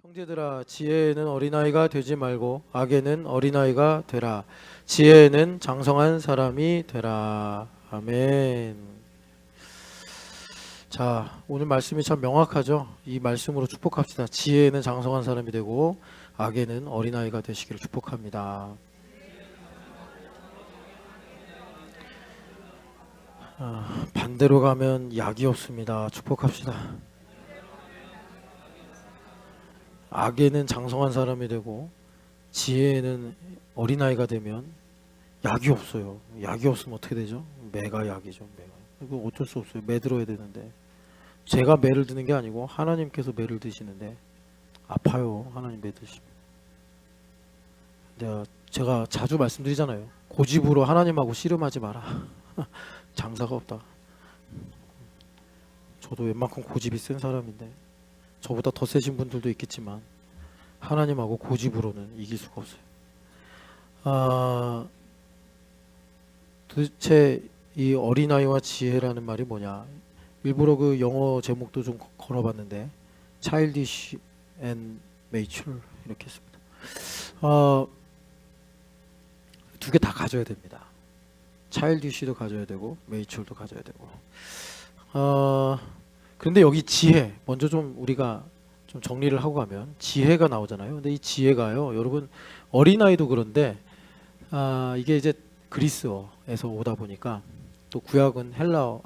형제들아, 지혜에는 어린아이가 되지 말고 악에는 어린아이가 되라. 지혜에는 장성한 사람이 되라. 아멘. 자, 오늘 말씀이 참 명확하죠. 이 말씀으로 축복합시다. 지혜에는 장성한 사람이 되고 악에는 어린아이가 되시기를 축복합니다. 반대로 가면 약이 없습니다. 축복합시다. 악에는 장성한 사람이 되고 지혜에는 어린아이가 되면 약이 없어요. 약이 없으면 어떻게 되죠? 매가 약이죠. 매가. 이거 어쩔 수 없어요. 매 들어야 되는데 제가 매를 드는 게 아니고 하나님께서 매를 드시는데 아파요. 하나님 매 드시면. 제가 자주 말씀드리잖아요. 고집으로 하나님하고 씨름하지 마라. 장사가 없다. 저도 웬만큼 고집이 센 사람인데 저보다 더 세신 분들도 있겠지만 하나님하고 고집으로는 이길 수가 없어요. 도대체 이 어린아이와 지혜라는 말이 뭐냐? 일부러 그 영어 제목도 좀 걸어봤는데 Childish and Mature 이렇게 했습니다. 두 개 다 가져야 됩니다. Childish도 가져야 되고 Mature도 가져야 되고. 그런데 여기 지혜 먼저 좀 우리가 좀 정리를 하고 가면 지혜가 나오잖아요. 근데 이 지혜가요, 여러분 어린아이도 그런데 이게 이제 그리스어에서 오다 보니까 또 구약은 헬라어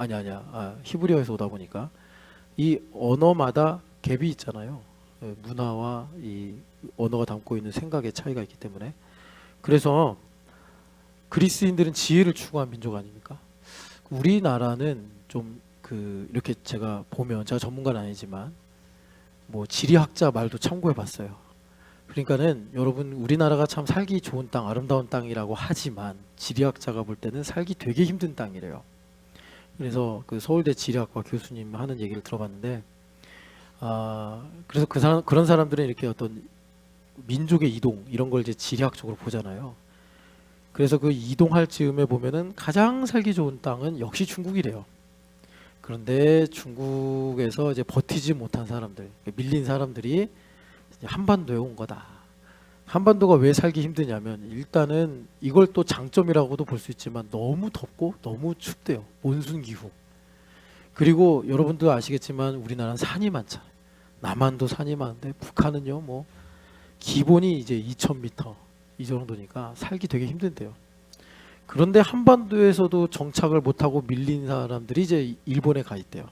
히브리어에서 오다 보니까 이 언어마다 갭이 있잖아요. 문화와 이 언어가 담고 있는 생각의 차이가 있기 때문에 그래서 그리스인들은 지혜를 추구한 민족 아닙니까? 우리나라는 좀 이렇게 제가 보면 제가 전문가는 아니지만 뭐 지리학자 말도 참고해 봤어요. 그러니까는 여러분 우리나라가 참 살기 좋은 땅, 아름다운 땅이라고 하지만 지리학자가 볼 때는 살기 되게 힘든 땅이래요. 그래서 그 서울대 지리학과 교수님 하는 얘기를 들어봤는데 그래서 그런 사람들은 이렇게 어떤 민족의 이동 이런 걸 이제 지리학적으로 보잖아요. 그래서 그 이동할 즈음에 보면은 가장 살기 좋은 땅은 역시 중국이래요. 그런데 중국에서 이제 버티지 못한 사람들, 밀린 사람들이 한반도에 온 거다. 한반도가 왜 살기 힘드냐면 일단은 이걸 또 장점이라고도 볼 수 있지만 너무 덥고 너무 춥대요. 몬순 기후. 그리고 여러분도 아시겠지만 우리나라는 산이 많잖아요. 남한도 산이 많은데 북한은요 뭐 기본이 이제 2000m 이 정도니까 살기 되게 힘든데요. 그런데 한반도에서도 정착을 못하고 밀린 사람들이 이제 일본에 가 있대요.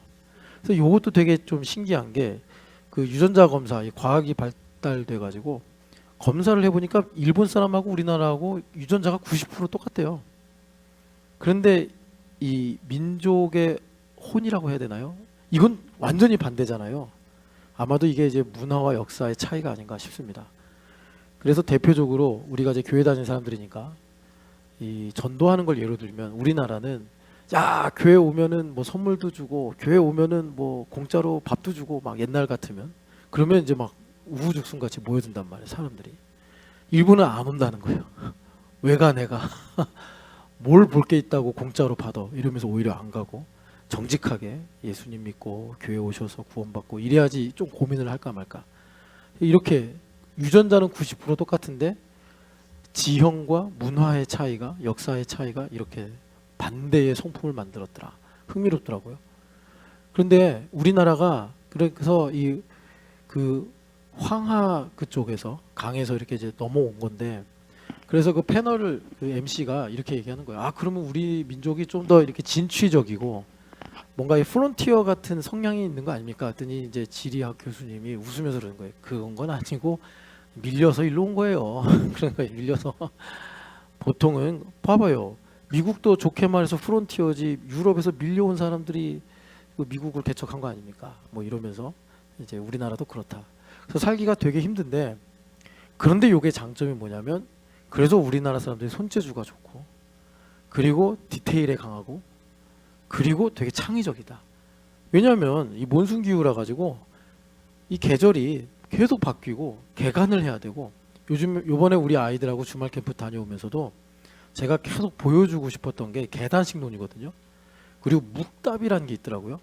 그래서 이것도 되게 좀 신기한 게 그 유전자 검사, 이 과학이 발달돼 가지고 검사를 해보니까 일본 사람하고 우리나라하고 유전자가 90% 똑같대요. 그런데 이 민족의 혼이라고 해야 되나요? 이건 완전히 반대잖아요. 아마도 이게 이제 문화와 역사의 차이가 아닌가 싶습니다. 그래서 대표적으로 우리가 이제 교회 다니는 사람들이니까 이 전도하는 걸 예로 들면 우리나라는 야 교회 오면은 뭐 선물도 주고 교회 오면은 뭐 공짜로 밥도 주고 막 옛날 같으면 그러면 이제 막 우후죽순 같이 모여든단 말이에요 사람들이. 일본은 안 온다는 거예요. 왜 가 내가 뭘 볼 게 있다고 공짜로 받아 이러면서 오히려 안 가고 정직하게 예수님 믿고 교회 오셔서 구원받고 이래야지 좀 고민을 할까 말까. 이렇게 유전자는 90% 똑같은데 지형과 문화의 차이가 역사의 차이가 이렇게 반대의 성품을 만들었더라. 흥미롭더라고요. 그런데 우리나라가 그래서 이 그 황하 그쪽에서 강에서 이렇게 이제 넘어온 건데 그래서 그 패널을 그 MC가 이렇게 얘기하는 거예요. 그러면 우리 민족이 좀 더 이렇게 진취적이고 뭔가 이 프론티어 같은 성향이 있는 거 아닙니까? 했더니 이제 지리학 교수님이 웃으면서 그러는 거예요. 그런 건 아니고 밀려서 일로 온 거예요. 그런 거예요. 밀려서 보통은 봐봐요. 미국도 좋게 말해서 프론티어지 유럽에서 밀려온 사람들이 미국을 개척한 거 아닙니까? 뭐 이러면서 이제 우리나라도 그렇다. 그래서 살기가 되게 힘든데 그런데 요게 장점이 뭐냐면 그래서 우리나라 사람들이 손재주가 좋고 그리고 디테일에 강하고 그리고 되게 창의적이다. 왜냐하면 이 몬순 기후라 가지고 이 계절이 계속 바뀌고 개간을 해야 되고 요번에 우리 아이들하고 주말 캠프 다녀오면서도 제가 계속 보여주고 싶었던 게 계단식 논이거든요. 그리고 묵답이라는 게 있더라고요.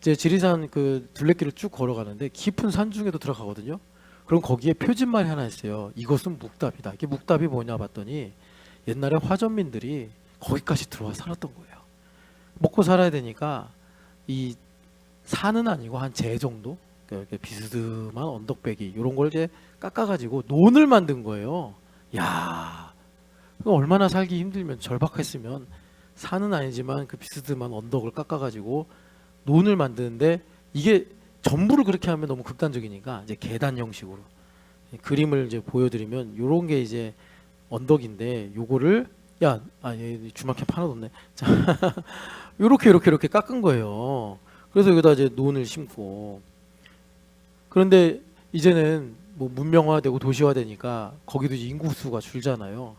이제 지리산 그 둘레길을 쭉 걸어가는데 깊은 산 중에도 들어가거든요. 그럼 거기에 표진말이 하나 있어요. 이것은 묵답이다. 이게 묵답이 뭐냐 봤더니 옛날에 화전민들이 거기까지 들어와 살았던 거예요. 먹고 살아야 되니까 이 산은 아니고 한 제 정도 이렇게 비스듬한 언덕배기 이런 걸 이제 깎아가지고 논을 만든 거예요. 야, 그거 얼마나 살기 힘들면 절박했으면 산은 아니지만 그 비스듬한 언덕을 깎아가지고 논을 만드는데 이게 전부를 그렇게 하면 너무 극단적이니까 이제 계단 형식으로 그림을 이제 보여드리면 요런 게 이제 언덕인데 요거를 주말 캠프 하나도 없네. 자, 요렇게 깎은 거예요. 그래서 여기다 이제 논을 심고 그런데 이제는 뭐 문명화되고 도시화되니까 거기도 이제 인구수가 줄잖아요.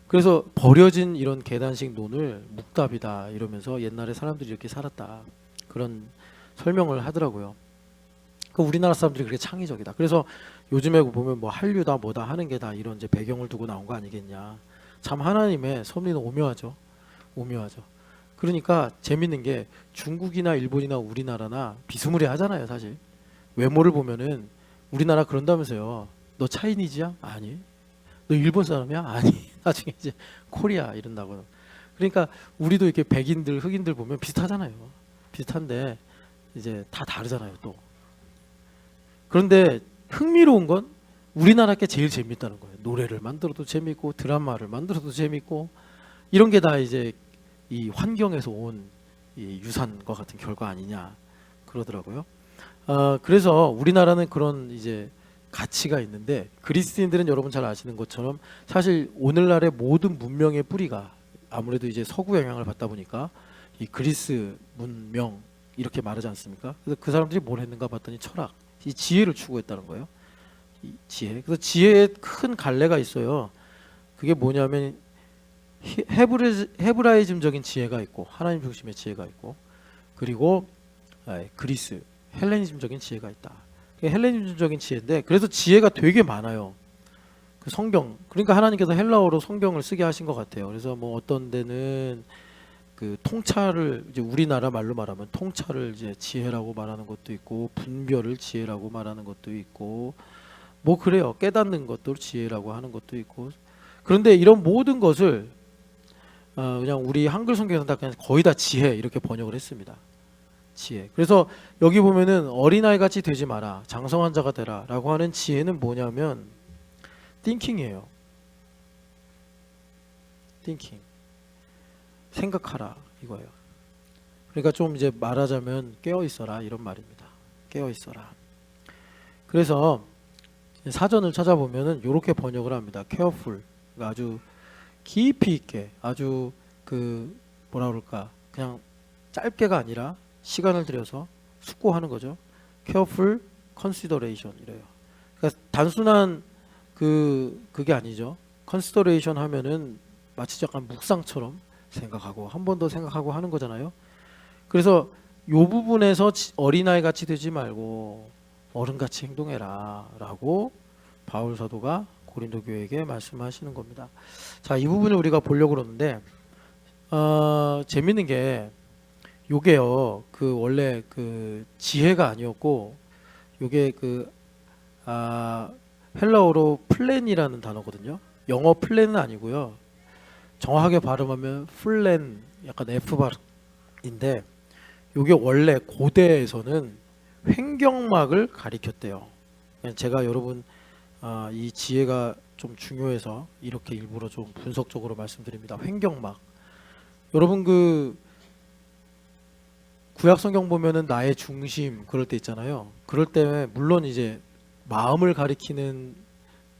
그래서 버려진 이런 계단식 논을 묵답이다 이러면서 옛날에 사람들이 이렇게 살았다 그런 설명을 하더라고요. 그 우리나라 사람들이 그렇게 창의적이다. 그래서 요즘에 보면 뭐 한류다 뭐다 하는 게 다 이런 이제 배경을 두고 나온 거 아니겠냐. 참 하나님의 섭리는 오묘하죠. 오묘하죠. 그러니까 재밌는 게 중국이나 일본이나 우리나라나 비스무리하잖아요, 사실. 외모를 보면은 우리나라 그런다면서요. 너 차이니즈야? 아니. 너 일본 사람이야? 아니. 나중에 이제 코리아 이런다고. 그러니까 우리도 이렇게 백인들, 흑인들 보면 비슷하잖아요. 비슷한데 이제 다 다르잖아요, 또. 그런데 흥미로운 건 우리나라 게 제일 재밌다는 거예요. 노래를 만들어도 재밌고 드라마를 만들어도 재밌고 이런 게 다 이제 이 환경에서 온 이 유산과 같은 결과 아니냐 그러더라고요. 그래서 우리나라는 그런 이제 가치가 있는데 그리스인들은 여러분 잘 아시는 것처럼 사실 오늘날의 모든 문명의 뿌리가 아무래도 이제 서구 영향을 받다 보니까 이 그리스 문명 이렇게 말하지 않습니까? 그래서 그 사람들이 뭘 했는가 봤더니 철학, 이 지혜를 추구했다는 거예요. 이 지혜. 그래서 지혜에 큰 갈래가 있어요. 그게 뭐냐면 헤브라이즘적인 지혜가 있고 하나님 중심의 지혜가 있고 그리고 그리스 헬레니즘적인 지혜가 있다. 헬레니즘적인 지혜인데 그래서 지혜가 되게 많아요. 그 성경 그러니까 하나님께서 헬라어로 성경을 쓰게 하신 것 같아요. 그래서 뭐 어떤 데는 그 통찰을 이제 우리나라 말로 말하면 통찰을 이제 지혜라고 말하는 것도 있고 분별을 지혜라고 말하는 것도 있고 뭐 그래요. 깨닫는 것도 지혜라고 하는 것도 있고 그런데 이런 모든 것을 그냥 우리 한글 성경에서는 다 그냥 거의 다 지혜 이렇게 번역을 했습니다. 지혜. 그래서 여기 보면은 어린아이 같이 되지 마라. 장성한 자가 되라라고 하는 지혜는 뭐냐면 thinking이에요. thinking. 생각하라 이거예요. 그러니까 좀 이제 말하자면 깨어 있어라 이런 말입니다. 깨어 있어라. 그래서 사전을 찾아보면은 이렇게 번역을 합니다. careful. 그러니까 아주 깊이 있게 아주 그 뭐라 그럴까 그냥 짧게가 아니라 시간을 들여서 숙고하는 거죠. careful consideration 이래요. 그러니까 단순한 그게 아니죠. consideration 하면은 마치 약간 묵상처럼 생각하고 한 번 더 생각하고 하는 거잖아요. 그래서 요 부분에서 어린아이 같이 되지 말고 어른같이 행동해라 라고 바울 사도가 고린도 교회에게 말씀하시는 겁니다. 자, 이 부분을 우리가 보려고 그러는데 재밌는 게 요게요. 그 원래 그 지혜가 아니었고 요게 그 헬라어로 플랜이라는 단어거든요. 영어 플랜은 아니고요. 정확하게 발음하면 플랜 약간 F 발음인데 요게 원래 고대에서는 횡격막을 가리켰대요. 제가 여러분 이 지혜가 좀 중요해서 이렇게 일부러 좀 분석적으로 말씀드립니다. 횡격막. 여러분 그 구약 성경 보면은 나의 중심 그럴 때 있잖아요. 그럴 때 물론 이제 마음을 가리키는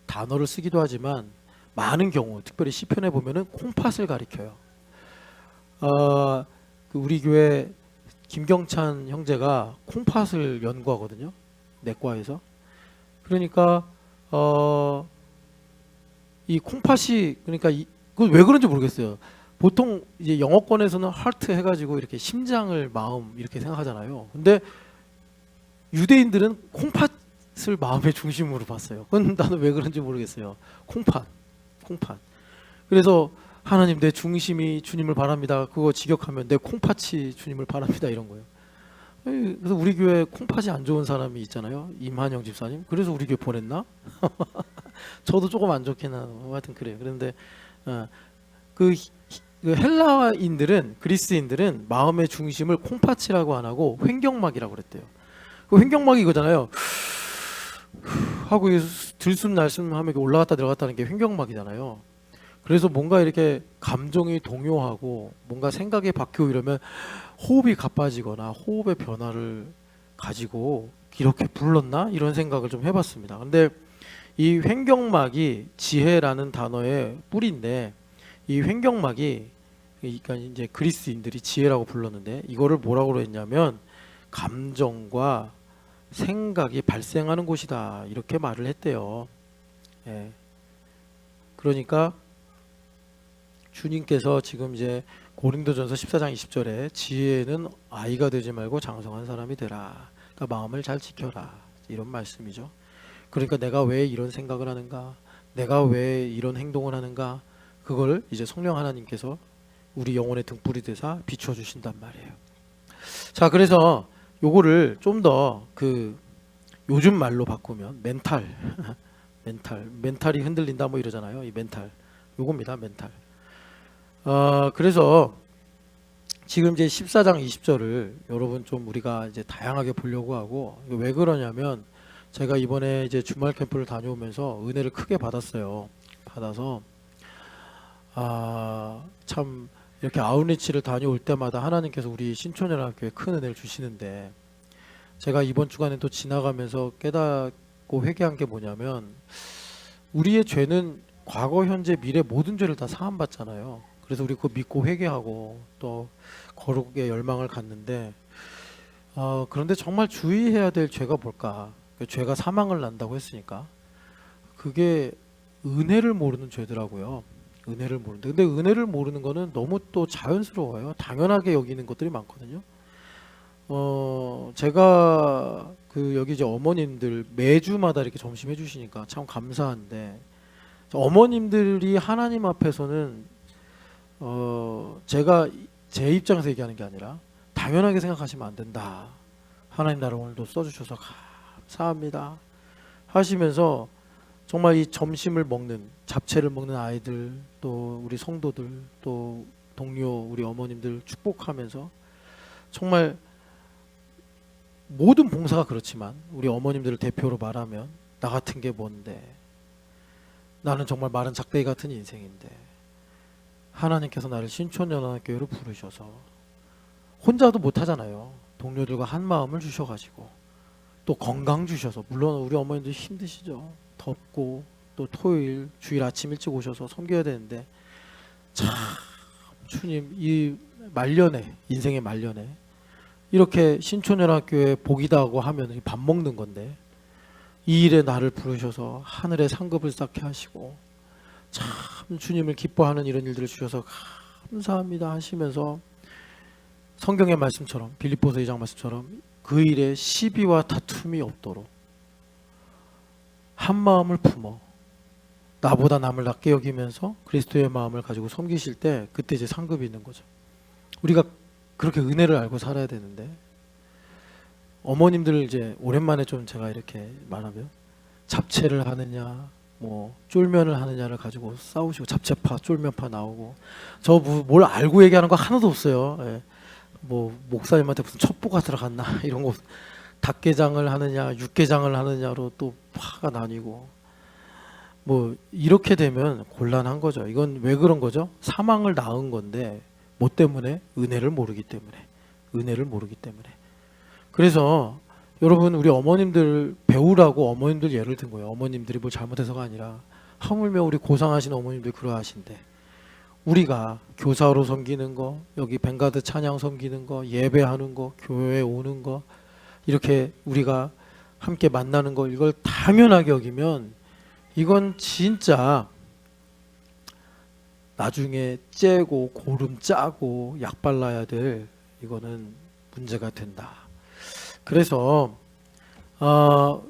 단어를 쓰기도 하지만 많은 경우 특별히 시편에 보면은 콩팥을 가리켜요. 그 우리 교회 김경찬 형제가 콩팥을 연구하거든요. 내과에서. 그러니까 이 콩팥이 그러니까 그건 왜 그런지 모르겠어요. 보통 이제 영어권에서는 하트 해가지고 이렇게 심장을 마음 이렇게 생각하잖아요. 근데 유대인들은 콩팥을 마음의 중심으로 봤어요. 그건 나는 왜 그런지 모르겠어요. 콩팥. 그래서 하나님 내 중심이 주님을 바랍니다. 그거 직역하면 내 콩팥이 주님을 바랍니다. 이런 거예요. 그래서 우리 교회 콩팥이 안 좋은 사람이 있잖아요. 임한영 집사님. 그래서 우리 교회 보냈나? 저도 조금 안 좋긴 하여튼 그래요. 그런데 그 헬라인들은 그리스인들은 마음의 중심을 콩팥이라고 안 하고 횡격막이라고 그랬대요. 그 횡격막이 이거잖아요. 하고 들숨 날숨 하면 올라갔다 내려갔다는 게 횡격막이잖아요. 그래서 뭔가 이렇게 감정이 동요하고 뭔가 생각이 바뀌고 이러면 호흡이 가빠지거나 호흡의 변화를 가지고 이렇게 불렀나 이런 생각을 좀 해봤습니다. 근데 이 횡격막이 지혜라는 단어의 뿌리인데, 이 횡격막이 그러니까 이제 그리스인들이 지혜라고 불렀는데 이거를 뭐라고 했냐면 감정과 생각이 발생하는 곳이다 이렇게 말을 했대요. 예. 그러니까 주님께서 지금 이제 고린도전서 14장 20절에 지혜는 아이가 되지 말고 장성한 사람이 되라. 그러니까 마음을 잘 지켜라 이런 말씀이죠. 그러니까 내가 왜 이런 생각을 하는가, 내가 왜 이런 행동을 하는가, 그걸 이제 성령 하나님께서 우리 영혼의 등불이 되사 비추어 주신단 말이에요. 자, 그래서 요거를 좀 더 그 요즘 말로 바꾸면 멘탈이 흔들린다 뭐 이러잖아요. 이 멘탈 요겁니다. 멘탈. 그래서 지금 이제 14장 20절을 여러분 좀 우리가 이제 다양하게 보려고 하고, 왜 그러냐면 제가 이번에 이제 주말 캠프를 다녀오면서 은혜를 크게 받았어요. 받아서 참 이렇게 아웃리치를 다녀올 때마다 하나님께서 우리 신촌연합교회에 큰 은혜를 주시는데, 제가 이번 주간에 또 지나가면서 깨닫고 회개한 게 뭐냐면, 우리의 죄는 과거, 현재, 미래 모든 죄를 다 사함받잖아요. 그래서 우리 그거 믿고 회개하고 또 거룩의 열망을 갖는데, 그런데 정말 주의해야 될 죄가 뭘까? 죄가 사망을 난다고 했으니까 그게 은혜를 모르는 죄더라고요. 은혜를 모르는데, 근데 은혜를 모르는 거는 너무 또 자연스러워요. 당연하게 여기는 것들이 많거든요. 제가 여기 이제 어머님들 매주마다 이렇게 점심 해주시니까 참 감사한데, 어머님들이 하나님 앞에서는 제가 제 입장에서 얘기하는 게 아니라 당연하게 생각하시면 안 된다. 하나님 나를 오늘도 써주셔서 감사합니다 하시면서 정말 이 점심을 먹는, 잡채를 먹는 아이들, 또 우리 성도들, 또 동료 우리 어머님들 축복하면서, 정말 모든 봉사가 그렇지만 우리 어머님들을 대표로 말하면 나 같은 게 뭔데, 나는 정말 마른 작대기 같은 인생인데 하나님께서 나를 신촌연합교회로 부르셔서, 혼자도 못하잖아요. 동료들과 한 마음을 주셔가지고 또 건강 주셔서, 물론 우리 어머님들 힘드시죠. 덥고 또 토요일 주일 아침 일찍 오셔서 섬겨야 되는데, 참 주님 이 말년에, 인생의 말년에 이렇게 신촌연합교회 복이다 하고 하면 밥 먹는 건데, 이 일에 나를 부르셔서 하늘에 상급을 쌓게 하시고 참 주님을 기뻐하는 이런 일들을 주셔서 감사합니다 하시면서, 성경의 말씀처럼, 빌립보서 2장 말씀처럼 그 일에 시비와 다툼이 없도록 한 마음을 품어 나보다 남을 낮게 여기면서 그리스도의 마음을 가지고 섬기실 때, 그때 이제 상급이 있는 거죠. 우리가 그렇게 은혜를 알고 살아야 되는데, 어머님들 이제 오랜만에 좀 제가 이렇게 말하면 잡채를 하느냐 뭐 쫄면을 하느냐를 가지고 싸우시고, 잡채파 쫄면파 나오고, 저 뭘 알고 얘기하는 거 하나도 없어요. 예. 뭐 목사님한테 무슨 첩보가 들어갔나 이런 거, 닭게장을 하느냐 육게장을 하느냐로 또 파가 나뉘고, 뭐 이렇게 되면 곤란한 거죠. 이건 왜 그런 거죠? 사망을 낳은 건데, 뭐 때문에? 은혜를 모르기 때문에. 그래서 여러분, 우리 어머님들 배우라고 어머님들 예를 든 거예요. 어머님들이 뭘 잘못해서가 아니라 하물며 우리 고상하신 어머님들 그러하신데, 우리가 교사로 섬기는 거, 여기 뱅가드 찬양 섬기는 거, 예배하는 거, 교회에 오는 거, 이렇게 우리가 함께 만나는 거, 이걸 당연하게 여기면 이건 진짜 나중에 째고 고름 짜고 약 발라야 될, 이거는 문제가 된다. 그래서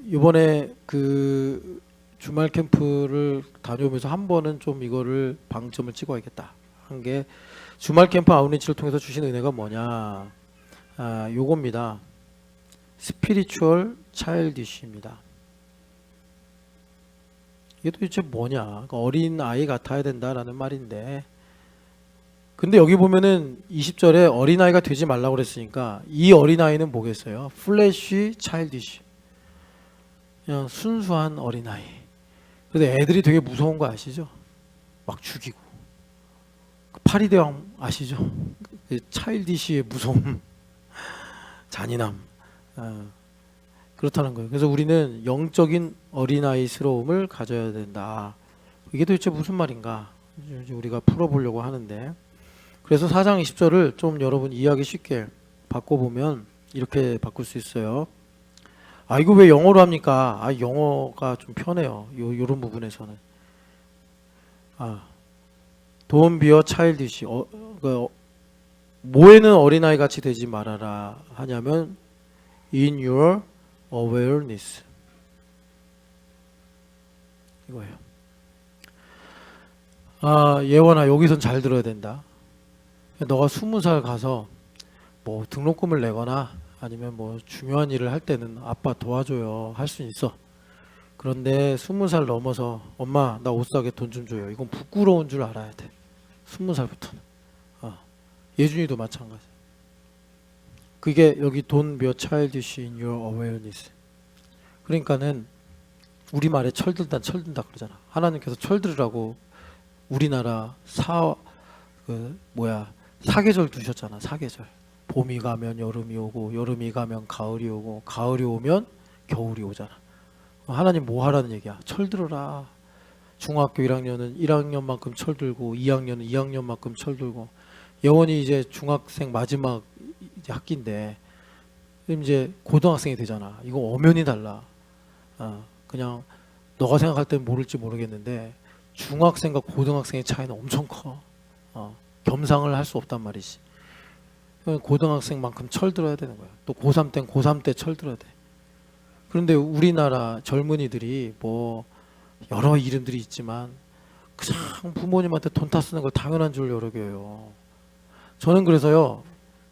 이번에 그 주말 캠프를 다녀오면서 한 번은 좀 이거를 방점을 찍어야겠다. 한 게 주말 캠프 아웃리치를 통해서 주신 은혜가 뭐냐? 요겁니다. 스피리추얼 차일디쉬입니다. 이게 도대체 뭐냐? 그러니까 어린 아이 같아야 된다라는 말인데, 근데 여기 보면은 20절에 어린아이가 되지 말라고 그랬으니까 이 어린아이는 뭐겠어요? 플래시 차일디쉬, 그냥 순수한 어린아이. 근데 애들이 되게 무서운 거 아시죠? 막 죽이고. 파리대왕 아시죠? 차일디쉬의 무서움, 잔인함. 그렇다는 거예요. 그래서 우리는 영적인 어린아이스러움을 가져야 된다. 이게 도대체 무슨 말인가? 우리가 풀어보려고 하는데, 그래서 4장 20절을 좀 여러분 이해하기 쉽게 바꿔보면 이렇게 바꿀 수 있어요. 이거 왜 영어로 합니까? 영어가 좀 편해요. 요런 부분에서는. Don't be a childish. 뭐에는 어린아이 같이 되지 말아라 하냐면 in your awareness, 이거예요. 예원아, 여기선 잘 들어야 된다. 너가 20살 가서 뭐 등록금을 내거나 아니면 뭐 중요한 일을 할 때는 아빠 도와줘요 할 수 있어. 그런데 20살 넘어서 엄마 나 옷 사게 돈 좀 줘요, 이건 부끄러운 줄 알아야 돼. 20살부터는. 예준이도 마찬가지. 그게 여기 Don't be a childish in your awareness. 그러니까는 우리말에 철들다 그러잖아. 하나님께서 철들으라고 우리나라 사계절 두셨잖아. 사계절. 봄이 가면 여름이 오고, 여름이 가면 가을이 오고, 가을이 오면 겨울이 오잖아. 하나님 뭐 하라는 얘기야? 철들어라. 중학교 1학년은 1학년만큼 철들고, 2학년은 2학년만큼 철들고, 예원이 이제 중학생 마지막 이제 학기인데 이제 고등학생이 되잖아. 이거 엄연히 달라. 그냥 너가 생각할 땐 모를지 모르겠는데 중학생과 고등학생의 차이는 엄청 커. 겸상을 할 수 없단 말이지. 고등학생만큼 철들어야 되는 거야. 또 고3 땐 고3 때 철들어야 돼. 그런데 우리나라 젊은이들이 뭐 여러 이름들이 있지만 그냥 부모님한테 돈 다 쓰는 걸 당연한 줄 여러겨요. 저는 그래서요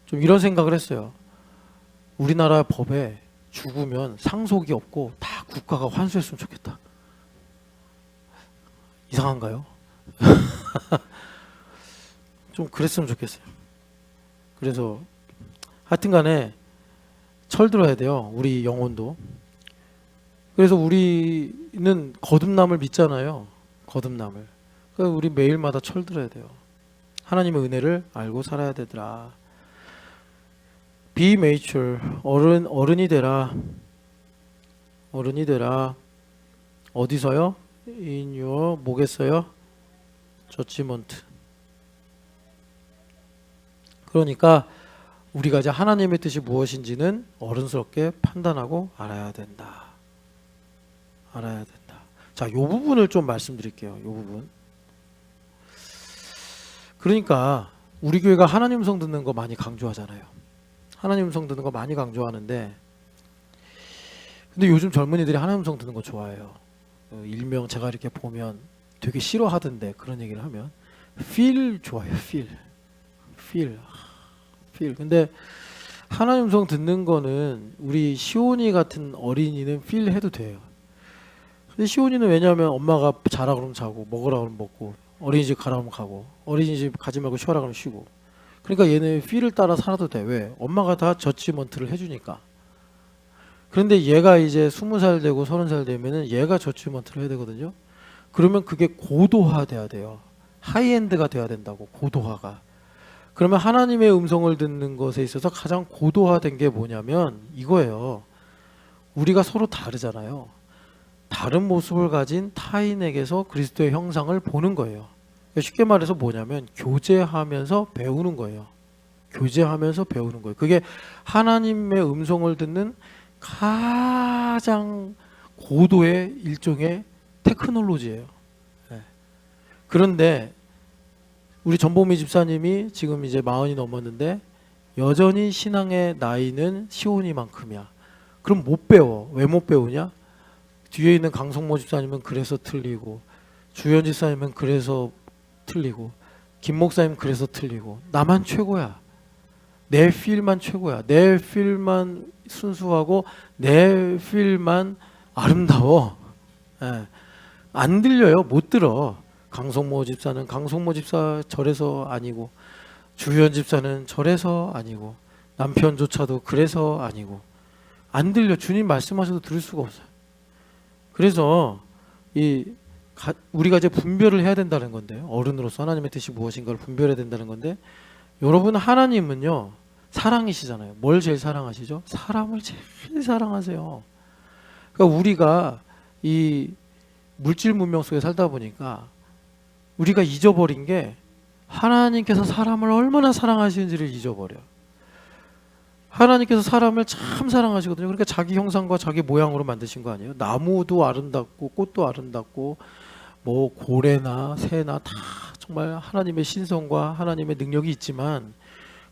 좀 이런 생각을 했어요. 우리나라 법에 죽으면 상속이 없고 다 국가가 환수했으면 좋겠다. 이상한가요? 좀 그랬으면 좋겠어요. 그래서 하여튼간에 철들어야 돼요, 우리 영혼도. 그래서 우리는 거듭남을 믿잖아요. 거듭남을. 그러니까 우리 매일마다 철들어야 돼요. 하나님의 은혜를 알고 살아야 되더라. Be mature. 어른이 되라. 어른이 되라. 어디서요? In your 뭐겠어요? judgment. 그러니까 우리가 이제 하나님의 뜻이 무엇인지는 어른스럽게 판단하고 알아야 된다. 알아야 된다. 자, 이 부분을 좀 말씀드릴게요. 이 부분. 그러니까 우리 교회가 하나님 음성 듣는 거 많이 강조하잖아요. 하나님 음성 듣는 거 많이 강조하는데, 근데 요즘 젊은이들이 하나님 음성 듣는 거 좋아해요. 일명 제가 이렇게 보면 되게 싫어하던데 그런 얘기를 하면 feel 좋아요. feel. 근데 하나님 음성 듣는 거는 우리 시온이 같은 어린이는 feel 해도 돼요. 근데 시온이는 왜냐하면 엄마가 자라 그러면 자고, 먹으라 그러면 먹고, 어린이집 가라 그러면 가고, 어린이집 가지 말고 쉬어라 그러면 쉬고. 그러니까 얘는 feel을 따라 살아도 돼. 왜? 엄마가 다 저지먼트를 해주니까. 그런데 얘가 이제 20살 되고 30살 되면은 얘가 저지먼트를 해야 되거든요. 그러면 그게 고도화돼야 돼요. 하이엔드가 돼야 된다고, 고도화가. 그러면 하나님의 음성을 듣는 것에 있어서 가장 고도화된 게 뭐냐면 이거예요. 우리가 서로 다르잖아요. 다른 모습을 가진 타인에게서 그리스도의 형상을 보는 거예요. 쉽게 말해서 뭐냐면 교제하면서 배우는 거예요. 교제하면서 배우는 거예요. 그게 하나님의 음성을 듣는 가장 고도의 일종의 테크놀로지예요. 그런데 우리 전보미 집사님이 지금 이제 40이 넘었는데 여전히 신앙의 나이는 시온이만큼이야. 그럼 못 배워. 왜 못 배우냐? 뒤에 있는 강성모 집사님은 그래서 틀리고, 주현 집사님은 그래서 틀리고, 김 목사님 그래서 틀리고 나만 최고야. 내 필만 최고야. 내 필만 순수하고 내 필만 아름다워. 예. 안 들려요. 못 들어. 강성모 집사는 강성모 집사 저래서 아니고, 주현 집사는 저래서 아니고, 남편조차도 그래서 아니고, 안 들려. 주님 말씀하셔도 들을 수가 없어요. 그래서 우리가 이제 분별을 해야 된다는 건데요. 어른으로서 하나님의 뜻이 무엇인가를 분별해야 된다는 건데, 여러분 하나님은요 사랑이시잖아요. 뭘 제일 사랑하시죠? 사람을 제일 사랑하세요. 그러니까 우리가 이 물질 문명 속에 살다 보니까 우리가 잊어버린 게 하나님께서 사람을 얼마나 사랑하시는지를 잊어버려. 하나님께서 사람을 참 사랑하시거든요. 그러니까 자기 형상과 자기 모양으로 만드신 거 아니에요? 나무도 아름답고 꽃도 아름답고 뭐 고래나 새나 다 정말 하나님의 신성과 하나님의 능력이 있지만,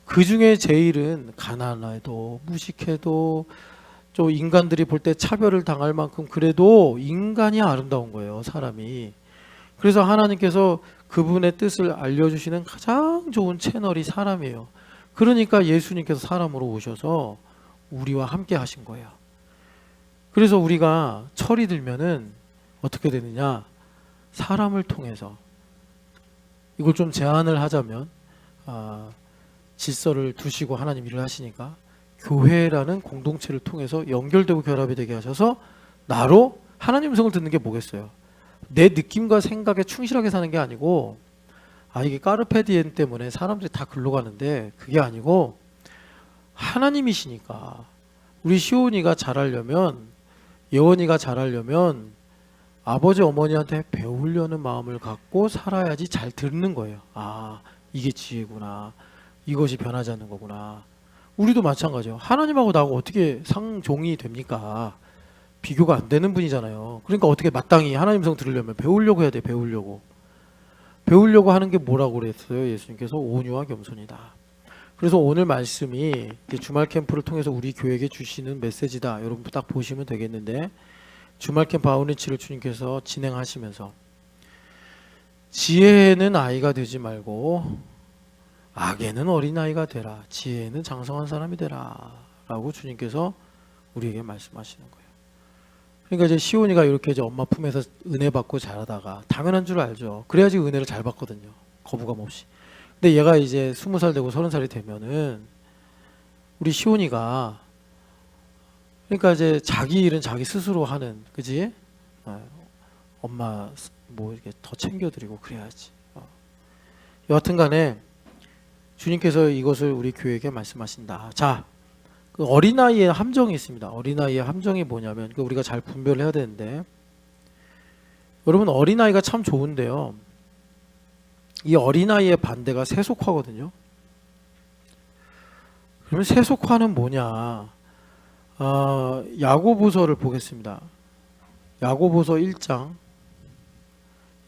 그 중에 제일은 가난해도 무식해도 좀 인간들이 볼 때 차별을 당할 만큼 그래도 인간이 아름다운 거예요, 사람이. 그래서 하나님께서 그분의 뜻을 알려주시는 가장 좋은 채널이 사람이에요. 그러니까 예수님께서 사람으로 오셔서 우리와 함께 하신 거예요. 그래서 우리가 철이 들면은 어떻게 되느냐, 사람을 통해서, 이걸 좀 제안을 하자면 질서를 두시고 하나님 일을 하시니까 교회라는 공동체를 통해서 연결되고 결합이 되게 하셔서 나로 하나님 음성을 듣는 게 뭐겠어요? 내 느낌과 생각에 충실하게 사는 게 아니고, 이게 까르페디엠 때문에 사람들이 다 글로 가는데 그게 아니고, 하나님이시니까 우리 시온이가 잘하려면, 예원이가 잘하려면 아버지 어머니한테 배우려는 마음을 갖고 살아야지 잘 듣는 거예요. 이게 지혜구나, 이것이 변하지 않는 거구나. 우리도 마찬가지예요. 하나님하고 나하고 어떻게 상종이 됩니까? 비교가 안 되는 분이잖아요. 그러니까 어떻게 마땅히 하나님 성 들으려면 배우려고 해야 돼. 배우려고 하는 게 뭐라고 그랬어요? 예수님께서 온유와 겸손이다. 그래서 오늘 말씀이 주말 캠프를 통해서 우리 교회에게 주시는 메시지다. 여러분 딱 보시면 되겠는데, 주말 캠프 아웃리치를 주님께서 진행하시면서 지혜는 아이가 되지 말고 악에는 어린아이가 되라, 지혜는 장성한 사람이 되라 라고 주님께서 우리에게 말씀하시는 거예요. 그러니까 이제 시온이가 이렇게 이제 엄마 품에서 은혜 받고 자라다가, 당연한 줄 알죠. 그래야지 은혜를 잘 받거든요, 거부감 없이. 근데 얘가 이제 20살 되고 30살이 되면은 우리 시온이가, 그러니까 이제 자기 일은 자기 스스로 하는, 그지? 엄마 뭐 이렇게 더 챙겨드리고 그래야지. 여하튼간에 주님께서 이것을 우리 교회에게 말씀하신다. 자, 그 어린아이의 함정이 있습니다. 어린아이의 함정이 뭐냐면, 우리가 잘 분별해야 되는데, 여러분 어린아이가 참 좋은데요, 이 어린아이의 반대가 세속화거든요. 그러면 세속화는 뭐냐? 야고보서를 보겠습니다. 야고보서 1장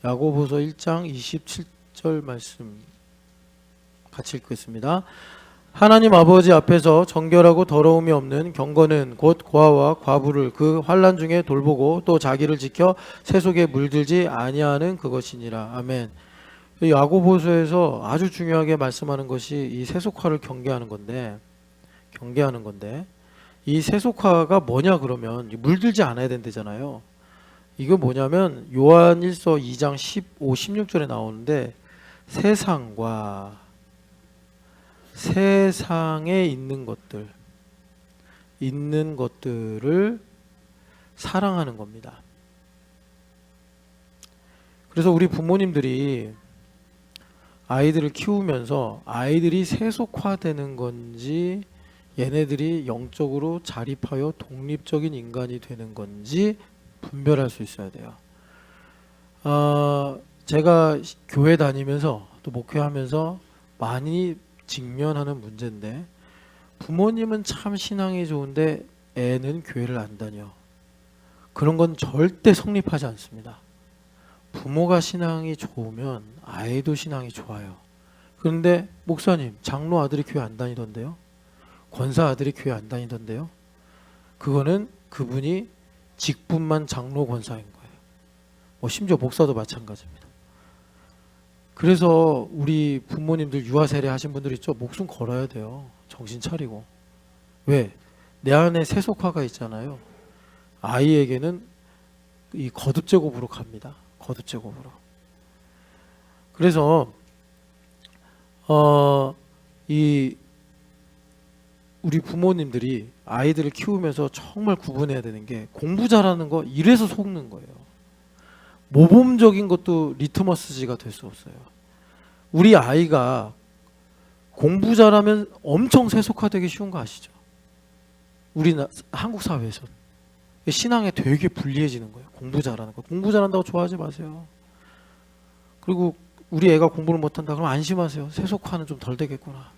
27절 말씀 같이 읽겠습니다. 하나님 아버지 앞에서 정결하고 더러움이 없는 경건은 곧 고아와 과부를 그 환난 중에 돌보고 또 자기를 지켜 세속에 물들지 아니하는 그것이니라. 아멘. 야고보서에서 아주 중요하게 말씀하는 것이 이 세속화를 경계하는 건데, 이 세속화가 뭐냐 그러면 물들지 않아야 된다잖아요. 이거 뭐냐면 요한일서 2장 15, 16절에 나오는데, 세상에 있는 것들을 사랑하는 겁니다. 그래서 우리 부모님들이 아이들을 키우면서 아이들이 세속화되는 건지, 얘네들이 영적으로 자립하여 독립적인 인간이 되는 건지 분별할 수 있어야 돼요. 제가 교회 다니면서 또 목회하면서 많이 직면하는 문제인데, 부모님은 참 신앙이 좋은데 애는 교회를 안 다녀. 그런 건 절대 성립하지 않습니다. 부모가 신앙이 좋으면 아이도 신앙이 좋아요. 그런데 목사님, 장로 아들이 교회 안 다니던데요? 권사 아들이 교회 안 다니던데요? 그거는 그분이 직분만 장로 권사인 거예요. 심지어 목사도 마찬가지입니다. 그래서 우리 부모님들 유아 세례 하신 분들 있죠? 목숨 걸어야 돼요. 정신 차리고. 왜? 내 안에 세속화가 있잖아요. 아이에게는 이 거듭 제곱으로 갑니다. 거듭 제곱으로. 그래서 이 우리 부모님들이 아이들을 키우면서 정말 구분해야 되는 게 공부 잘하는 거 이래서 속는 거예요. 모범적인 것도 리트머스지가 될 수 없어요. 우리 아이가 공부 잘하면 엄청 세속화되기 쉬운 거 아시죠? 한국 사회에서 신앙에 되게 불리해지는 거예요. 공부 잘하는 거. 공부 잘한다고 좋아하지 마세요. 그리고 우리 애가 공부를 못한다 그러면 안심하세요. 세속화는 좀 덜 되겠구나.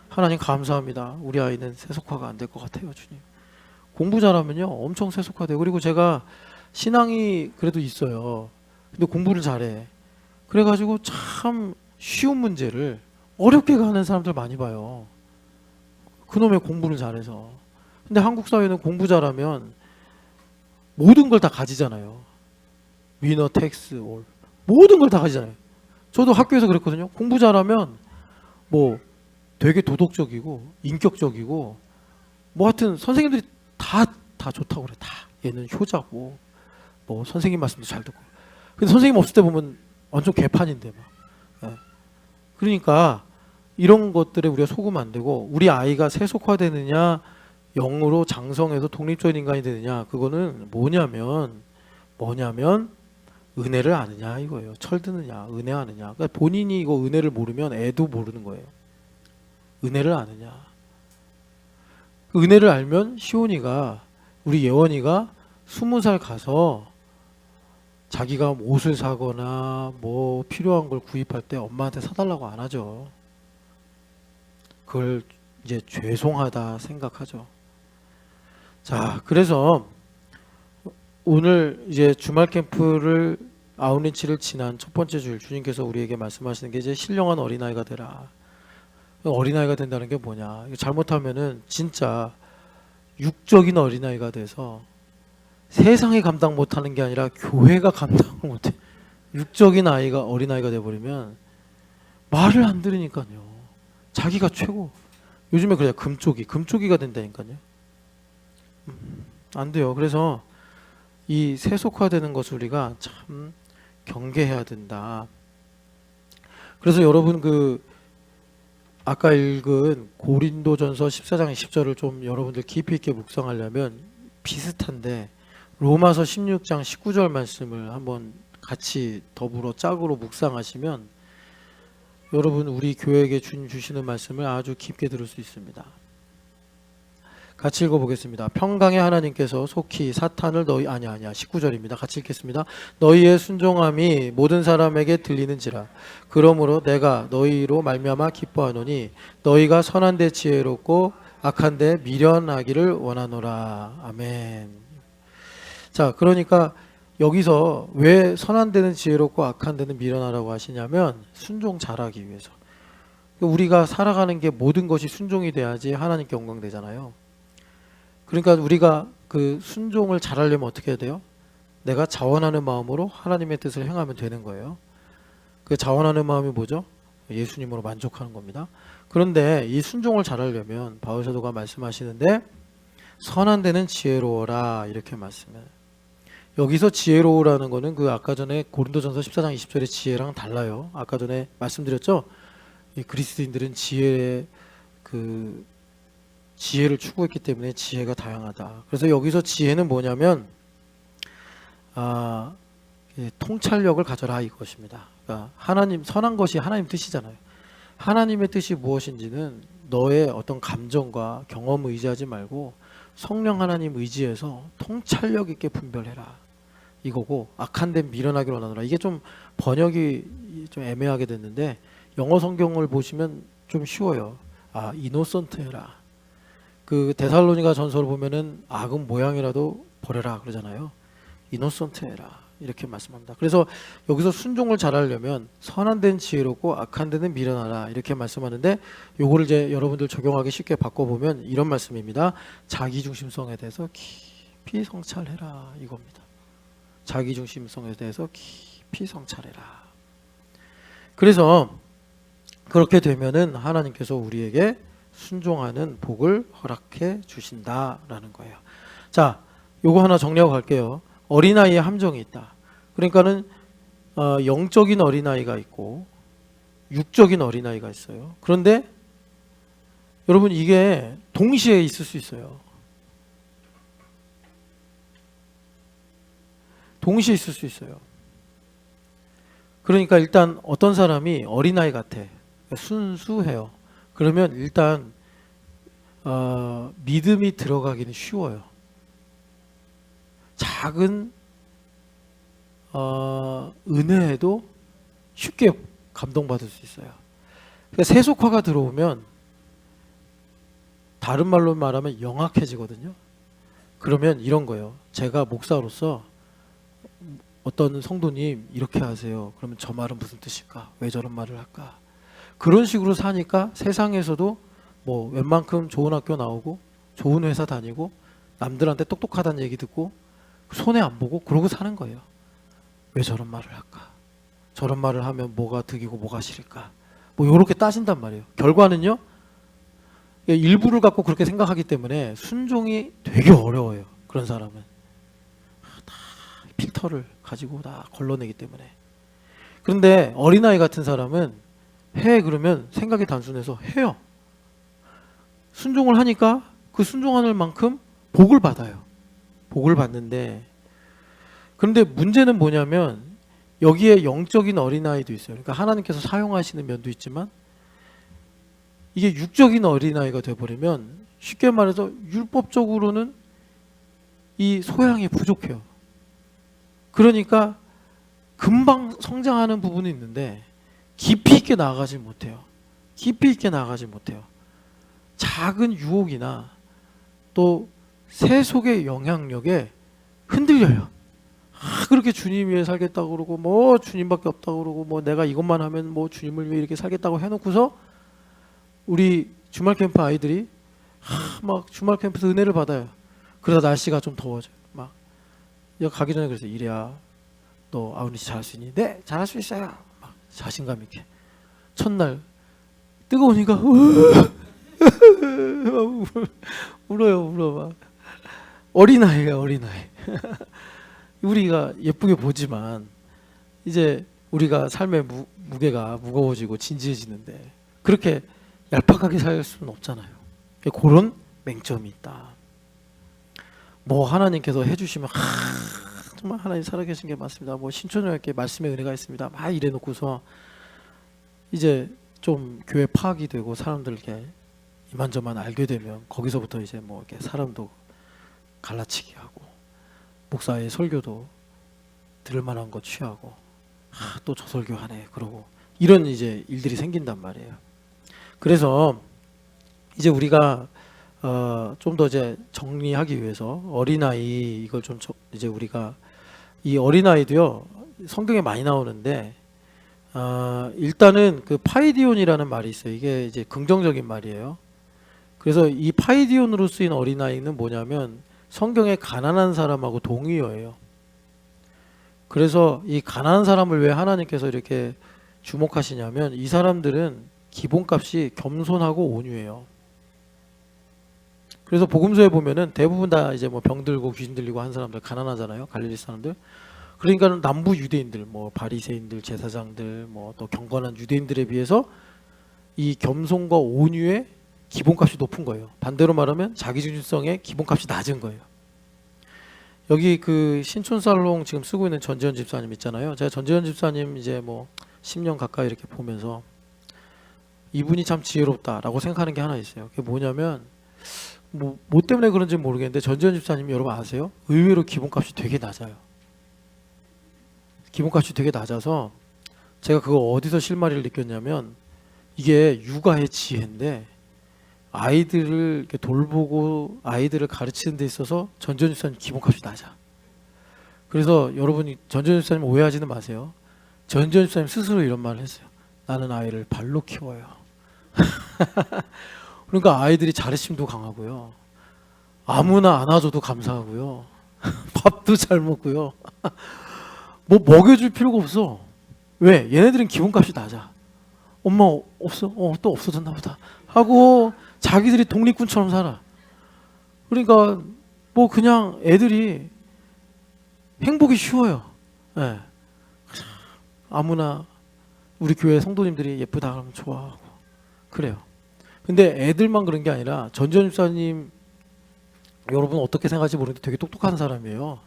하나님 감사합니다. 우리 아이는 세속화가 안 될 것 같아요, 주님. 공부 잘하면요 엄청 세속화돼요. 그리고 제가 신앙이 그래도 있어요. 근데 공부를 잘해. 그래가지고 참 쉬운 문제를 어렵게 가는 사람들 많이 봐요. 그놈의 공부를 잘해서. 근데 한국 사회는 공부 잘하면 모든 걸 다 가지잖아요. 위너 텍스 올 모든 걸 다 가지잖아요. 저도 학교에서 그랬거든요. 공부 잘하면 뭐 되게 도덕적이고 인격적이고 뭐 하여튼 선생님들이 다 좋다고 그래. 다 얘는 효자고 뭐 선생님 말씀도 잘 듣고. 근데 선생님 없을 때 보면 완전 개판인데 막. 예. 그러니까 이런 것들에 우리가 속으면 안 되고 우리 아이가 세속화되느냐 영으로 장성해서 독립적인 인간이 되느냐 그거는 뭐냐면 은혜를 아느냐 이거예요. 철드느냐 은혜 아느냐. 그러니까 본인이 이거 은혜를 모르면 애도 모르는 거예요. 은혜를 아느냐. 은혜를 알면 시온이가 우리 예원이가 20살 가서 자기가 옷을 사거나 뭐 필요한 걸 구입할 때 엄마한테 사달라고 안 하죠. 그걸 이제 죄송하다 생각하죠. 자, 그래서 오늘 이제 주말 캠프를 아웃리치를 지난 첫 번째 주일 주님께서 우리에게 말씀하시는 게 이제 신령한 어린아이가 되라. 어린아이가 된다는 게 뭐냐? 잘못하면은 진짜 육적인 어린아이가 돼서 세상이 감당 못하는 게 아니라 교회가 감당을 못해. 육적인 아이가 어린아이가 돼버리면 말을 안 들으니까요. 자기가 최고. 요즘에 그래 금쪽이가 된다니까요. 안 돼요. 그래서 이 세속화되는 것을 우리가 참 경계해야 된다. 그래서 여러분 아까 읽은 고린도전서 14장 20절을 좀 여러분들 깊이 있게 묵상하려면 비슷한데 로마서 16장 19절 말씀을 한번 같이 더불어 짝으로 묵상하시면 여러분 우리 교회에게 주님 주시는 말씀을 아주 깊게 들을 수 있습니다. 같이 읽어보겠습니다. 평강의 하나님께서 속히 사탄을 19절입니다. 같이 읽겠습니다. 너희의 순종함이 모든 사람에게 들리는지라. 그러므로 내가 너희로 말미암아 기뻐하노니 너희가 선한 데 지혜롭고 악한 데 미련하기를 원하노라. 아멘. 자, 그러니까 여기서 왜 선한 데는 지혜롭고 악한 데는 미련하라고 하시냐면 순종 잘하기 위해서. 우리가 살아가는 게 모든 것이 순종이 돼야지 하나님께 영광되잖아요. 그러니까 우리가 그 순종을 잘하려면 어떻게 해야 돼요? 내가 자원하는 마음으로 하나님의 뜻을 행하면 되는 거예요. 그 자원하는 마음이 뭐죠? 예수님으로 만족하는 겁니다. 그런데 이 순종을 잘하려면 바울 사도가 말씀하시는데 선한 데는 지혜로워라 이렇게 말씀해요. 여기서 지혜로우라는 거는 아까 전에 고린도전서 14장 20절의 지혜랑 달라요. 아까 전에 말씀드렸죠? 이 그리스도인들은 지혜를 추구했기 때문에 지혜가 다양하다. 그래서 여기서 지혜는 뭐냐면 통찰력을 가져라 이것입니다. 그러니까 하나님 선한 것이 하나님 뜻이잖아요. 하나님의 뜻이 무엇인지는 너의 어떤 감정과 경험을 의지하지 말고 성령 하나님 의지해서 통찰력 있게 분별해라 이거고 악한 데 미련하기로 원하노라. 이게 좀 번역이 좀 애매하게 됐는데 영어 성경을 보시면 좀 쉬워요. 이노선트해라. 데살로니가 전서를 보면은 악은 모양이라도 버려라 그러잖아요. 이노선트해라 이렇게 말씀합니다. 그래서 여기서 순종을 잘하려면 선한 데는 지혜롭고 악한 데는 미련하라 이렇게 말씀하는데 요거를 이제 여러분들 적용하기 쉽게 바꿔보면 이런 말씀입니다. 자기중심성에 대해서 깊이 성찰해라 이겁니다. 자기중심성에 대해서 깊이 성찰해라. 그래서 그렇게 되면은 하나님께서 우리에게 순종하는 복을 허락해 주신다라는 거예요. 자, 요거 하나 정리하고 갈게요. 어린아이의 함정이 있다. 그러니까는 영적인 어린아이가 있고 육적인 어린아이가 있어요. 그런데 여러분 이게 동시에 있을 수 있어요. 동시에 있을 수 있어요. 그러니까 일단 어떤 사람이 어린아이 같아. 순수해요. 그러면 일단 믿음이 들어가기는 쉬워요. 작은 은혜에도 쉽게 감동받을 수 있어요. 그러니까 세속화가 들어오면 다른 말로 말하면 영악해지거든요. 그러면 이런 거예요. 제가 목사로서 어떤 성도님 이렇게 하세요. 그러면 저 말은 무슨 뜻일까? 왜 저런 말을 할까? 그런 식으로 사니까 세상에서도 뭐 웬만큼 좋은 학교 나오고 좋은 회사 다니고 남들한테 똑똑하다는 얘기 듣고 손해 안 보고 그러고 사는 거예요. 왜 저런 말을 할까? 저런 말을 하면 뭐가 득이고 뭐가 실일까? 뭐 이렇게 따진단 말이에요. 결과는요. 일부를 갖고 그렇게 생각하기 때문에 순종이 되게 어려워요. 그런 사람은 다 필터를 가지고 다 걸러내기 때문에. 그런데 어린아이 같은 사람은 해 그러면 생각이 단순해서 해요. 순종을 하니까 그 순종하는 만큼 복을 받아요. 복을 받는데 그런데 문제는 뭐냐면 여기에 영적인 어린아이도 있어요. 그러니까 하나님께서 사용하시는 면도 있지만 이게 육적인 어린아이가 돼버리면 쉽게 말해서 율법적으로는 이 소양이 부족해요. 그러니까 금방 성장하는 부분이 있는데 깊이 있게 나아가지 못해요. 깊이 있게 나아가지 못해요. 작은 유혹이나 또 세속의 영향력에 흔들려요. 그렇게 주님 위해 살겠다고 그러고 뭐 주님밖에 없다고 그러고 뭐 내가 이것만 하면 뭐 주님을 위해 이렇게 살겠다고 해놓고서 우리 주말 캠프 아이들이 막 주말 캠프에서 은혜를 받아요. 그러다 날씨가 좀 더워져요. 막 여기 가기 전에 그래서 이래야 너 아우니 잘할 수 있니? 네 잘할 수 있어요. 막 자신감 있게 첫날 뜨거우니까 울어요. 울어 막 어린아이가 어린아이. 우리가 예쁘게 보지만 이제 우리가 삶의 무게가 무거워지고 진지해지는데 그렇게 얄팍하게 살 수는 없잖아요. 그런 맹점이 있다. 뭐 하나님께서 해주시면 정말 하나님 살아계신 게 맞습니다. 뭐 신촌여교회 말씀의 은혜가 있습니다. 막 이래놓고서 이제 좀 교회 파악이 되고 사람들 이렇게 이만저만 알게 되면 거기서부터 이제 뭐 이렇게 사람도 갈라치기 하고 목사의 설교도 들을 만한 거 취하고 또 저 설교하네 그러고 이런 이제 일들이 생긴단 말이에요. 그래서 이제 우리가 좀 더 이제 정리하기 위해서 어린아이 이걸 좀 이제 우리가 이 어린아이도요 성경에 많이 나오는데 일단은 그 파이디온이라는 말이 있어요. 이게 이제 긍정적인 말이에요. 그래서 이 파이디온으로 쓰인 어린아이는 뭐냐면 성경에 가난한 사람하고 동의어예요. 그래서 이 가난한 사람을 왜 하나님께서 이렇게 주목하시냐면 이 사람들은 기본값이 겸손하고 온유해요. 그래서 복음서에 보면은 대부분 다 이제 뭐 병들고 귀신 들리고 한 사람들 가난하잖아요. 갈릴리 사람들. 그러니까 남부 유대인들, 뭐 바리새인들, 제사장들, 뭐 또 경건한 유대인들에 비해서 이 겸손과 온유의 기본값이 높은 거예요. 반대로 말하면 자기중심성의 기본값이 낮은 거예요. 여기 그 신촌살롱 지금 쓰고 있는 전지현 집사님 있잖아요. 제가 전지현 집사님 이제 뭐 10년 가까이 이렇게 보면서 이분이 참 지혜롭다라고 생각하는 게 하나 있어요. 그게 뭐냐면 뭐 때문에 그런지 모르겠는데 전지현 집사님이 여러분 아세요? 의외로 기본값이 되게 낮아요. 기본값이 되게 낮아서 제가 그거 어디서 실마리를 느꼈냐면 이게 육아의 지혜인데 아이들을 이렇게 돌보고 아이들을 가르치는 데 있어서 전지현 집사님 기본값이 낮아. 그래서 여러분이 전지현 집사님 오해하지는 마세요. 전지현 집사님 스스로 이런 말을 했어요. 나는 아이를 발로 키워요. 그러니까 아이들이 자립심도 강하고요. 아무나 안아줘도 감사하고요. 밥도 잘 먹고요. 뭐 먹여줄 필요가 없어. 왜? 얘네들은 기본값이 낮아. 엄마 없어? 또 없어졌나 보다 하고 자기들이 독립군처럼 살아. 그러니까 뭐 그냥 애들이 행복이 쉬워요. 예. 아무나 우리 교회 성도님들이 예쁘다 그러면 좋아하고 그래요. 근데 애들만 그런 게 아니라 전지현 집사님 여러분 어떻게 생각할지 모르는데 되게 똑똑한 사람이에요.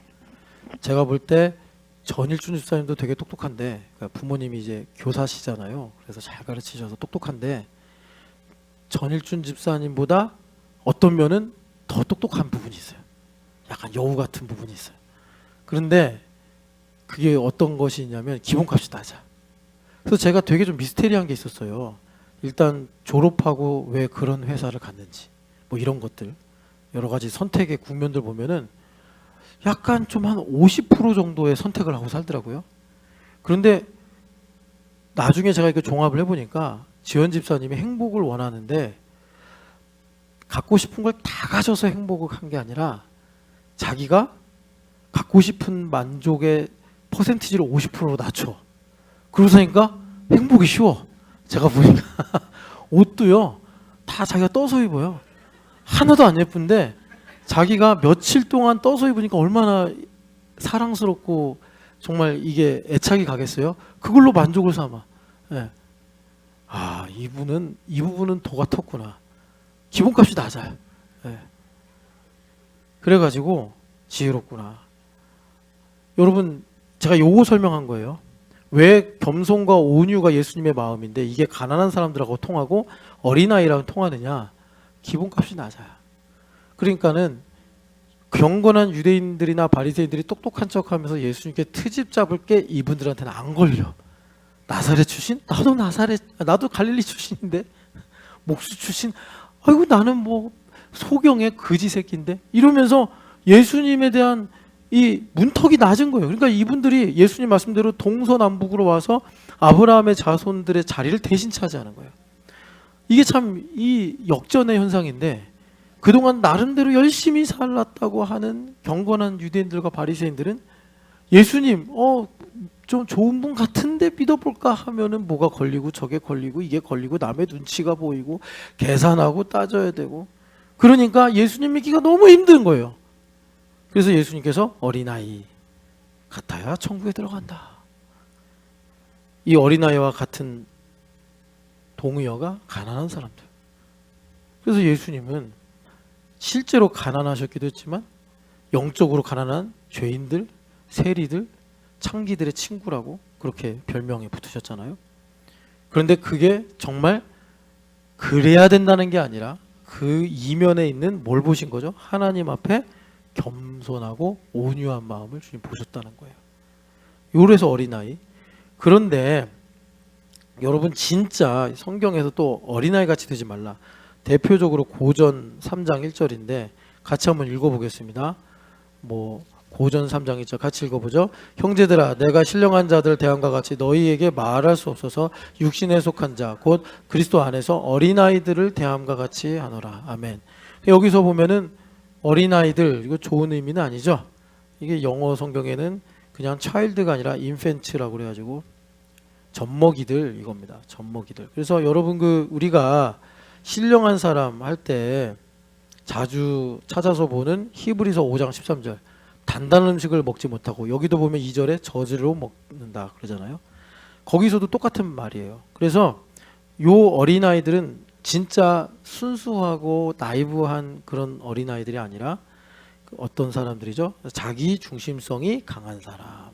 제가 볼 때 전일준 집사님도 되게 똑똑한데, 그러니까 부모님이 이제 교사시잖아요. 그래서 잘 가르치셔서 똑똑한데 전일준 집사님보다 어떤 면은 더 똑똑한 부분이 있어요. 약간 여우 같은 부분이 있어요. 그런데 그게 어떤 것이 있냐면 기본값이 낮아. 그래서 제가 되게 좀 미스테리한 게 있었어요. 일단 졸업하고 왜 그런 회사를 갔는지 뭐 이런 것들 여러 가지 선택의 국면들 보면은 약간 좀 한 50% 정도의 선택을 하고 살더라고요. 그런데 나중에 제가 이렇게 종합을 해보니까 지현 집사님이 행복을 원하는데 갖고 싶은 걸 다 가져서 행복을 한 게 아니라 자기가 갖고 싶은 만족의 퍼센티지를 50%로 낮춰. 그러니까 행복이 쉬워. 제가 보니까 옷도요 다 자기가 떠서 입어요. 하나도 안 예쁜데 자기가 며칠 동안 떠서 입으니까 얼마나 사랑스럽고 정말 이게 애착이 가겠어요. 그걸로 만족을 삼아. 예. 아, 이 부분은 도가 텄구나. 기본값이 낮아요. 예. 그래가지고 지혜롭구나. 여러분 제가 요거 설명한 거예요. 왜 겸손과 온유가 예수님의 마음인데 이게 가난한 사람들하고 통하고 어린아이랑 통하느냐. 기본값이 낮아요. 그러니까는 경건한 유대인들이나 바리새인들이 똑똑한 척하면서 예수님께 트집 잡을 게 이분들한테는 안 걸려. 나사렛 출신? 나도 갈릴리 출신인데 목수 출신? 아이고 나는 뭐 소경의 거지 새끼인데 이러면서 예수님에 대한 이 문턱이 낮은 거예요. 그러니까 이분들이 예수님 말씀대로 동서남북으로 와서 아브라함의 자손들의 자리를 대신 차지하는 거예요. 이게 참 이 역전의 현상인데 그동안 나름대로 열심히 살았다고 하는 경건한 유대인들과 바리새인들은 예수님 좀 좋은 분 같은데 믿어볼까 하면은 뭐가 걸리고 저게 걸리고 이게 걸리고 남의 눈치가 보이고 계산하고 따져야 되고 그러니까 예수님 믿기가 너무 힘든 거예요. 그래서 예수님께서 어린아이 같아야 천국에 들어간다. 이 어린아이와 같은 동의어가 가난한 사람들. 그래서 예수님은 실제로 가난하셨기도 했지만 영적으로 가난한 죄인들, 세리들, 창기들의 친구라고 그렇게 별명에 붙으셨잖아요. 그런데 그게 정말 그래야 된다는 게 아니라 그 이면에 있는 뭘 보신 거죠? 하나님 앞에 겸손하고 온유한 마음을 주님 보셨다는 거예요. 요래서 어린아이. 그런데 여러분 진짜 성경에서 또 어린아이 같이 되지 말라. 대표적으로 고전 3장 1절인데 같이 한번 읽어보겠습니다. 뭐 고전 3장 1절 같이 읽어보죠. 형제들아 내가 신령한 자들 대함과 같이 너희에게 말할 수 없어서 육신에 속한 자 곧 그리스도 안에서 어린아이들을 대함과 같이 하노라. 아멘. 여기서 보면은 어린아이들 이거 좋은 의미는 아니죠. 이게 영어 성경에는 그냥 child가 아니라 infant라고 그래가지고 젖먹이들 이겁니다. 젖먹이들. 그래서 여러분 우리가 신령한 사람 할 때 자주 찾아서 보는 히브리서 5장 13절 단단한 음식을 먹지 못하고 여기도 보면 2절에 젖으로 먹는다 그러잖아요. 거기서도 똑같은 말이에요. 그래서 요 어린아이들은 진짜 순수하고 나이브한 그런 어린아이들이 아니라 어떤 사람들이죠? 자기 중심성이 강한 사람.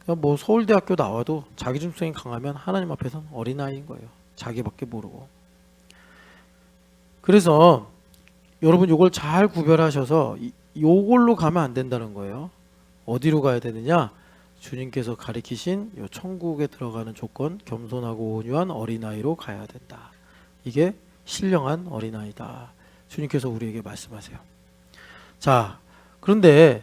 그러니까 뭐 서울대학교 나와도 자기 중심성이 강하면 하나님 앞에서는 어린아이인 거예요. 자기밖에 모르고. 그래서 여러분 요걸 잘 구별하셔서 요걸로 가면 안 된다는 거예요. 어디로 가야 되느냐? 주님께서 가리키신 요 천국에 들어가는 조건 겸손하고 온유한 어린아이로 가야 된다. 이게 신령한 어린아이다. 주님께서 우리에게 말씀하세요. 자, 그런데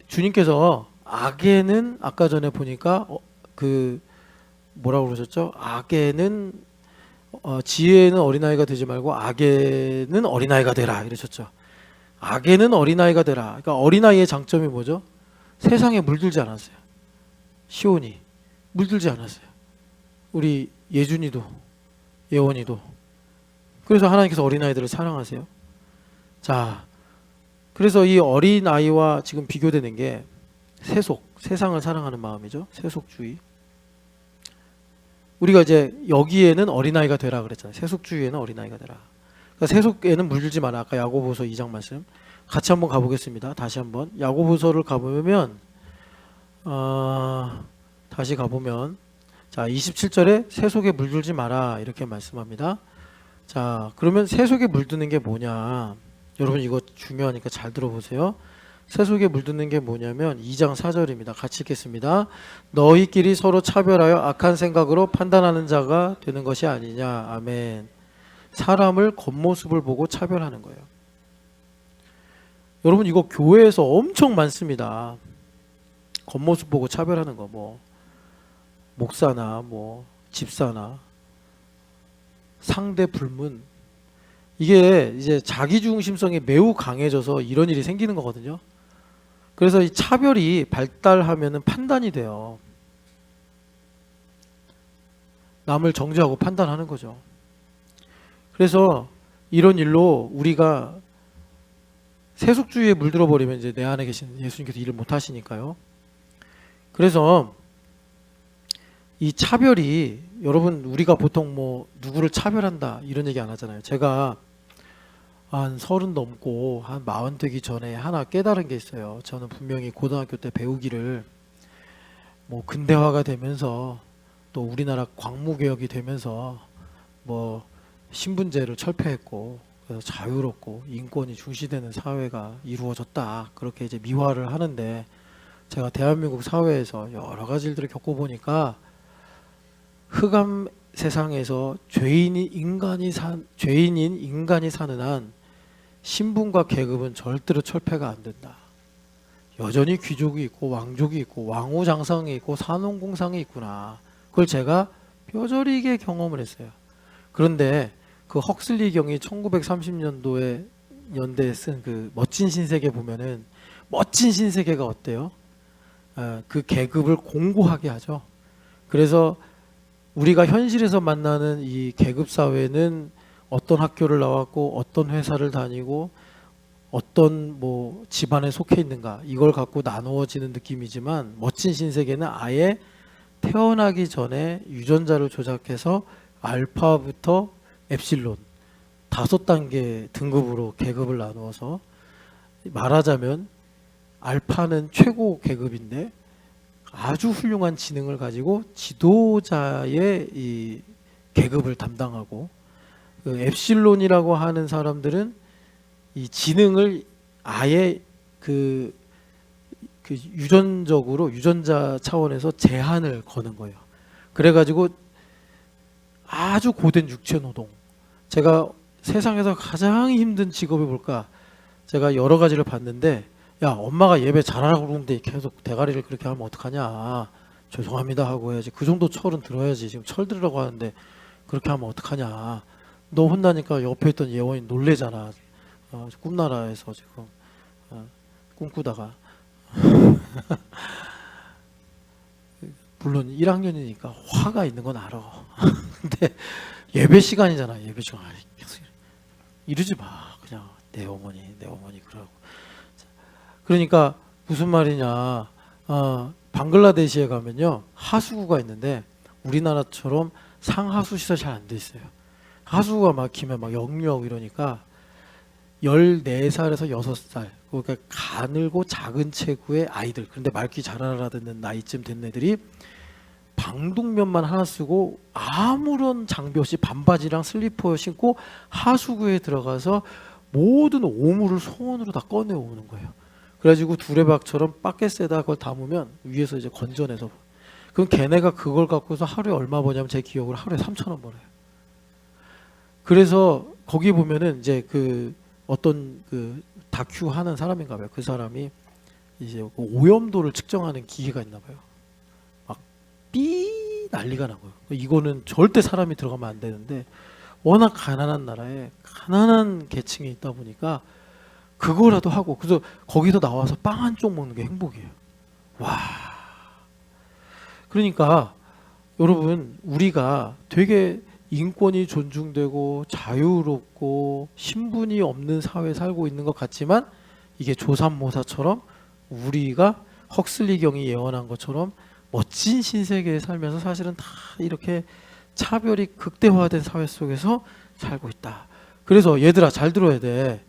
주님께서 악에는 아까 전에 보니까 뭐라고 그러셨죠? 악에는 지혜는 어린아이가 되지 말고 악에는 어린아이가 되라 이러셨죠. 악에는 어린아이가 되라. 그러니까 어린아이의 장점이 뭐죠? 세상에 물들지 않았어요. 시온이 물들지 않았어요. 우리 예준이도 예원이도. 그래서 하나님께서 어린아이들을 사랑하세요. 자, 그래서 이 어린아이와 지금 비교되는 게 세상을 사랑하는 마음이죠. 세속주의. 우리가 이제 여기에는 어린아이가 되라 그랬잖아요. 세속주의에는 어린아이가 되라. 그러니까 세속에는 물들지 마라. 아까 야고보서 2장 말씀 같이 한번 가보겠습니다. 다시 한번 야고보서를 가보면 다시 가보면 자 27절에 세속에 물들지 마라 이렇게 말씀합니다. 자 그러면 세속에 물드는 게 뭐냐, 여러분 이거 중요하니까 잘 들어보세요. 세속에 물드는 게 뭐냐면 2장 4절입니다. 같이 읽겠습니다. 너희끼리 서로 차별하여 악한 생각으로 판단하는 자가 되는 것이 아니냐. 아멘. 사람을 겉모습을 보고 차별하는 거예요. 여러분 이거 교회에서 엄청 많습니다. 겉모습 보고 차별하는 거, 뭐 목사나 뭐 집사나 상대 불문, 이게 이제 자기중심성이 매우 강해져서 이런 일이 생기는 거거든요. 그래서 이 차별이 발달하면은 판단이 돼요. 남을 정죄하고 판단하는 거죠. 그래서 이런 일로 우리가 세속주의에 물들어 버리면 이제 내 안에 계신 예수님께서 일을 못 하시니까요. 그래서 이 차별이, 여러분 우리가 보통 뭐 누구를 차별한다 이런 얘기 안 하잖아요. 제가 한 30 넘고 한 40 되기 전에 하나 깨달은 게 있어요. 저는 분명히 고등학교 때 배우기를 뭐 근대화가 되면서 또 우리나라 광무개혁이 되면서 뭐 신분제를 철폐했고 그래서 자유롭고 인권이 중시되는 사회가 이루어졌다, 그렇게 이제 미화를 하는데, 제가 대한민국 사회에서 여러 가지 일들을 겪어보니까 흑암 세상에서 죄인인 인간이 사는 한 신분과 계급은 절대로 철폐가 안 된다. 여전히 귀족이 있고 왕족이 있고 왕후장상이 있고 산업공상이 있구나. 그걸 제가 뼈저리게 경험을 했어요. 그런데 그 헉슬리 경이 1930년도에 연대에 쓴 그 멋진 신세계 보면은, 멋진 신세계가 어때요? 그 계급을 공고하게 하죠. 그래서 우리가 현실에서 만나는 이 계급 사회는 어떤 학교를 나왔고 어떤 회사를 다니고 어떤 뭐 집안에 속해 있는가, 이걸 갖고 나누어지는 느낌이지만, 멋진 신세계는 아예 태어나기 전에 유전자를 조작해서 알파부터 엡실론 5단계 등급으로 계급을 나누어서, 말하자면 알파는 최고 계급인데 아주 훌륭한 지능을 가지고 지도자의 이 계급을 담당하고, 그 엡실론이라고 하는 사람들은 이 지능을 아예 그 유전적으로 유전자 차원에서 제한을 거는 거예요. 그래가지고 아주 고된 육체 노동, 제가 세상에서 가장 힘든 직업이 뭘까, 제가 여러 가지를 봤는데, 야 엄마가 예배 잘하라고 그러는데 계속 대가리를 그렇게 하면 어떡하냐, 죄송합니다 하고 해야지. 그 정도 철은 들어야지. 지금 철 들으라고 하는데 그렇게 하면 어떡하냐. 너 혼나니까 옆에 있던 예원이 놀래잖아. 꿈나라에서 지금 꿈꾸다가 물론 1학년이니까 화가 있는 건 알아. 근데 예배 시간이잖아. 예배 시간 계속 이러지 마. 그냥 내 어머니 그러고. 그러니까 무슨 말이냐, 방글라데시에 가면요 하수구가 있는데 우리나라처럼 상하수 시설 잘 안 돼 있어요. 하수구가 막히면 막 역류하고 이러니까 14살에서 6살, 그러니까 가늘고 작은 체구의 아이들, 그런데 말귀 잘 알아듣는 나이쯤 된 애들이 방독면만 하나 쓰고 아무런 장비 없이 반바지랑 슬리퍼 신고 하수구에 들어가서 모든 오물을 손으로 다 꺼내오는 거예요. 그래가지고 두레박처럼 바켓에다 그걸 담으면 위에서 이제 건져내서, 그럼 걔네가 그걸 갖고서 하루에 얼마 버냐면 제 기억으로 하루에 3,000원 벌어요. 그래서 거기 보면은 이제 그 어떤 그 다큐 하는 사람인가 봐요. 그 사람이 이제 그 오염도를 측정하는 기계가 있나 봐요. 막 삐 난리가 나고요. 이거는 절대 사람이 들어가면 안 되는데, 워낙 가난한 나라에 가난한 계층이 있다 보니까 그거라도 하고, 그래서 거기서 나와서 빵 한 쪽 먹는 게 행복이에요. 와. 그러니까 여러분 우리가 되게 인권이 존중되고 자유롭고 신분이 없는 사회에 살고 있는 것 같지만 이게 조삼모사처럼 우리가 헉슬리 경이 예언한 것처럼 멋진 신세계에 살면서 사실은 다 이렇게 차별이 극대화된 사회 속에서 살고 있다. 그래서 얘들아 잘 들어야 돼.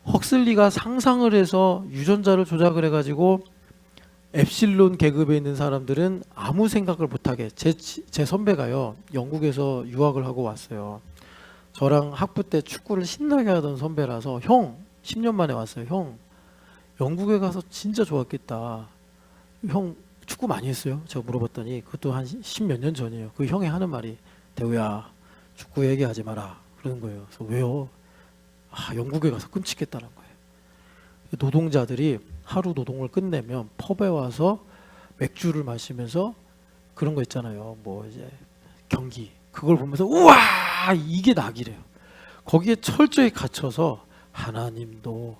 헉슬리가 상상을 해서 유전자를 조작을 해가지고 엡실론 계급에 있는 사람들은 아무 생각을 못하게 제 선배가요 영국에서 유학을 하고 왔어요. 저랑 학부 때 축구를 신나게 하던 선배라서 형 10년 만에 왔어요. 형 영국에 가서 진짜 좋았겠다. 형 축구 많이 했어요? 제가 물어봤더니 그것도 한 10몇 년 전이에요. 그 형이 하는 말이 대우야 축구 얘기하지 마라 그러는 거예요. 그래서 왜요? 영국에 가서 끔찍했다는 거예요. 노동자들이 하루 노동을 끝내면 펍에 와서 맥주를 마시면서 그런 거 있잖아요. 뭐 이제 경기 그걸 보면서 우와 이게 낙이래요. 거기에 철저히 갇혀서 하나님도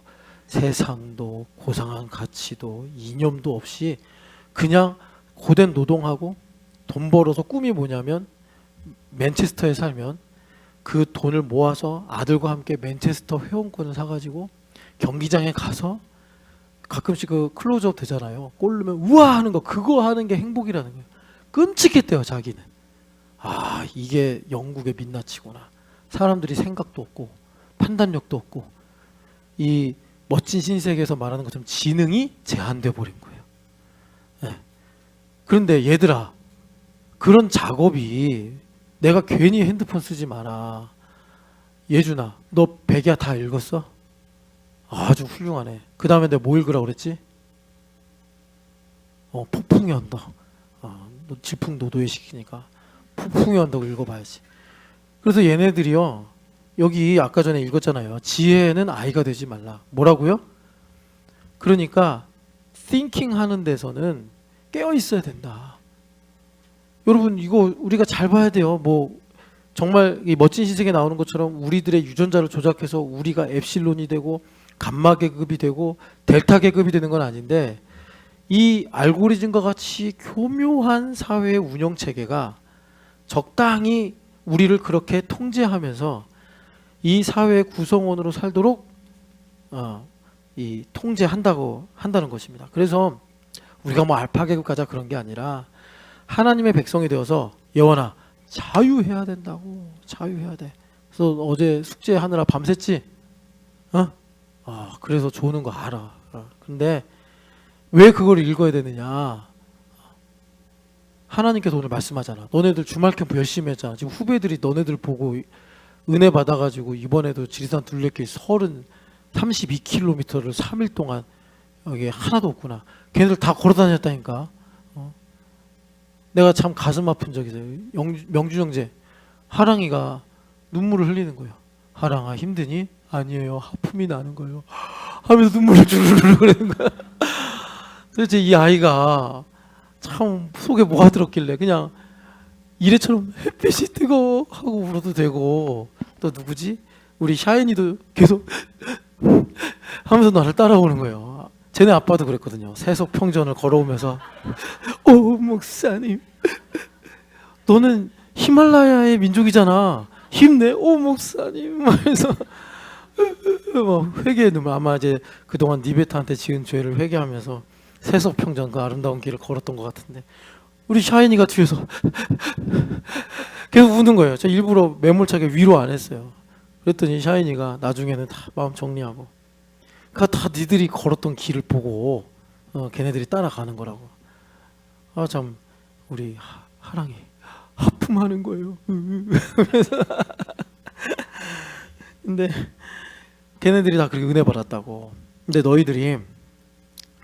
세상도 고상한 가치도 이념도 없이 그냥 고된 노동하고 돈 벌어서 꿈이 뭐냐면 맨체스터에 살면 그 돈을 모아서 아들과 함께 맨체스터 회원권을 사가지고 경기장에 가서 가끔씩 그 클로즈업 되잖아요. 골 넣으면 우와 하는 거 그거 하는 게 행복이라는 거예요. 끔찍했대요 자기는. 이게 영국의 민낯이구나. 사람들이 생각도 없고 판단력도 없고 이 멋진 신세계에서 말하는 것처럼 지능이 제한돼 버린 거예요. 네. 그런데 얘들아 그런 작업이 내가 괜히 핸드폰 쓰지 마라. 예준아 너 백야 다 읽었어? 아주 훌륭하네. 그 다음에 내가 뭐 읽으라고 그랬지? 폭풍의 언덕. 너 질풍노도에 시키니까 폭풍의 언덕 읽어봐야지. 그래서 얘네들이요 여기 아까 전에 읽었잖아요. 지혜는 아이가 되지 말라. 뭐라고요? 그러니까 thinking 하는 데서는 깨어 있어야 된다. 여러분 이거 우리가 잘 봐야 돼요. 뭐 정말 이 멋진 신세계에 나오는 것처럼 우리들의 유전자를 조작해서 우리가 엡실론이 되고 감마 계급이 되고 델타 계급이 되는 건 아닌데 이 알고리즘과 같이 교묘한 사회의 운영 체계가 적당히 우리를 그렇게 통제하면서 이 사회의 구성원으로 살도록 이 통제한다는 것입니다. 그래서 우리가 뭐 알파 계급 가자 그런 게 아니라 하나님의 백성이 되어서 예원아 자유해야 된다고. 자유해야 돼. 그래서 어제 숙제하느라 밤샜지? 그래서 조는 거 알아. 근데 왜 그걸 읽어야 되느냐? 하나님께서 오늘 말씀하잖아. 너네들 주말 캠프 열심히 했잖아. 지금 후배들이 너네들 보고 은혜 받아가지고 이번에도 지리산 둘레길 32km를 3일 동안 여기 하나도 없구나. 걔네들 다 걸어다녔다니까. 내가 참 가슴 아픈 적이 있어요. 명주 형제 하랑이가 눈물을 흘리는 거예요. 하랑아 힘드니? 아니에요. 하품이 나는 거예요. 하면서 눈물을 주르르 흐르는 거야. 도대체 이 아이가 참 속에 뭐가 들었길래 그냥 이래처럼 햇빛이 뜨거워 하고 울어도 되고 또 누구지? 우리 샤이니도 계속 하면서 나를 따라오는 거예요. 쟤네 아빠도 그랬거든요. 세속 평전을 걸어오면서 오 목사님 너는 히말라야의 민족이잖아. 힘내 오 목사님 하면서 회개는 아마 이제 그동안 니베타한테 지은 죄를 회개하면서 세속 평전 그 아름다운 길을 걸었던 것 같은데 우리 샤이니가 뒤에서 계속 우는 거예요. 저 일부러 매몰차게 위로 안 했어요. 그랬더니 샤이니가 나중에는 다 마음 정리하고 다 니들이 걸었던 길을 보고 걔네들이 따라가는 거라고. 참 우리 하랑이 하품하는 거예요. 그래서 근데 걔네들이 다 그렇게 은혜 받았다고. 근데 너희들이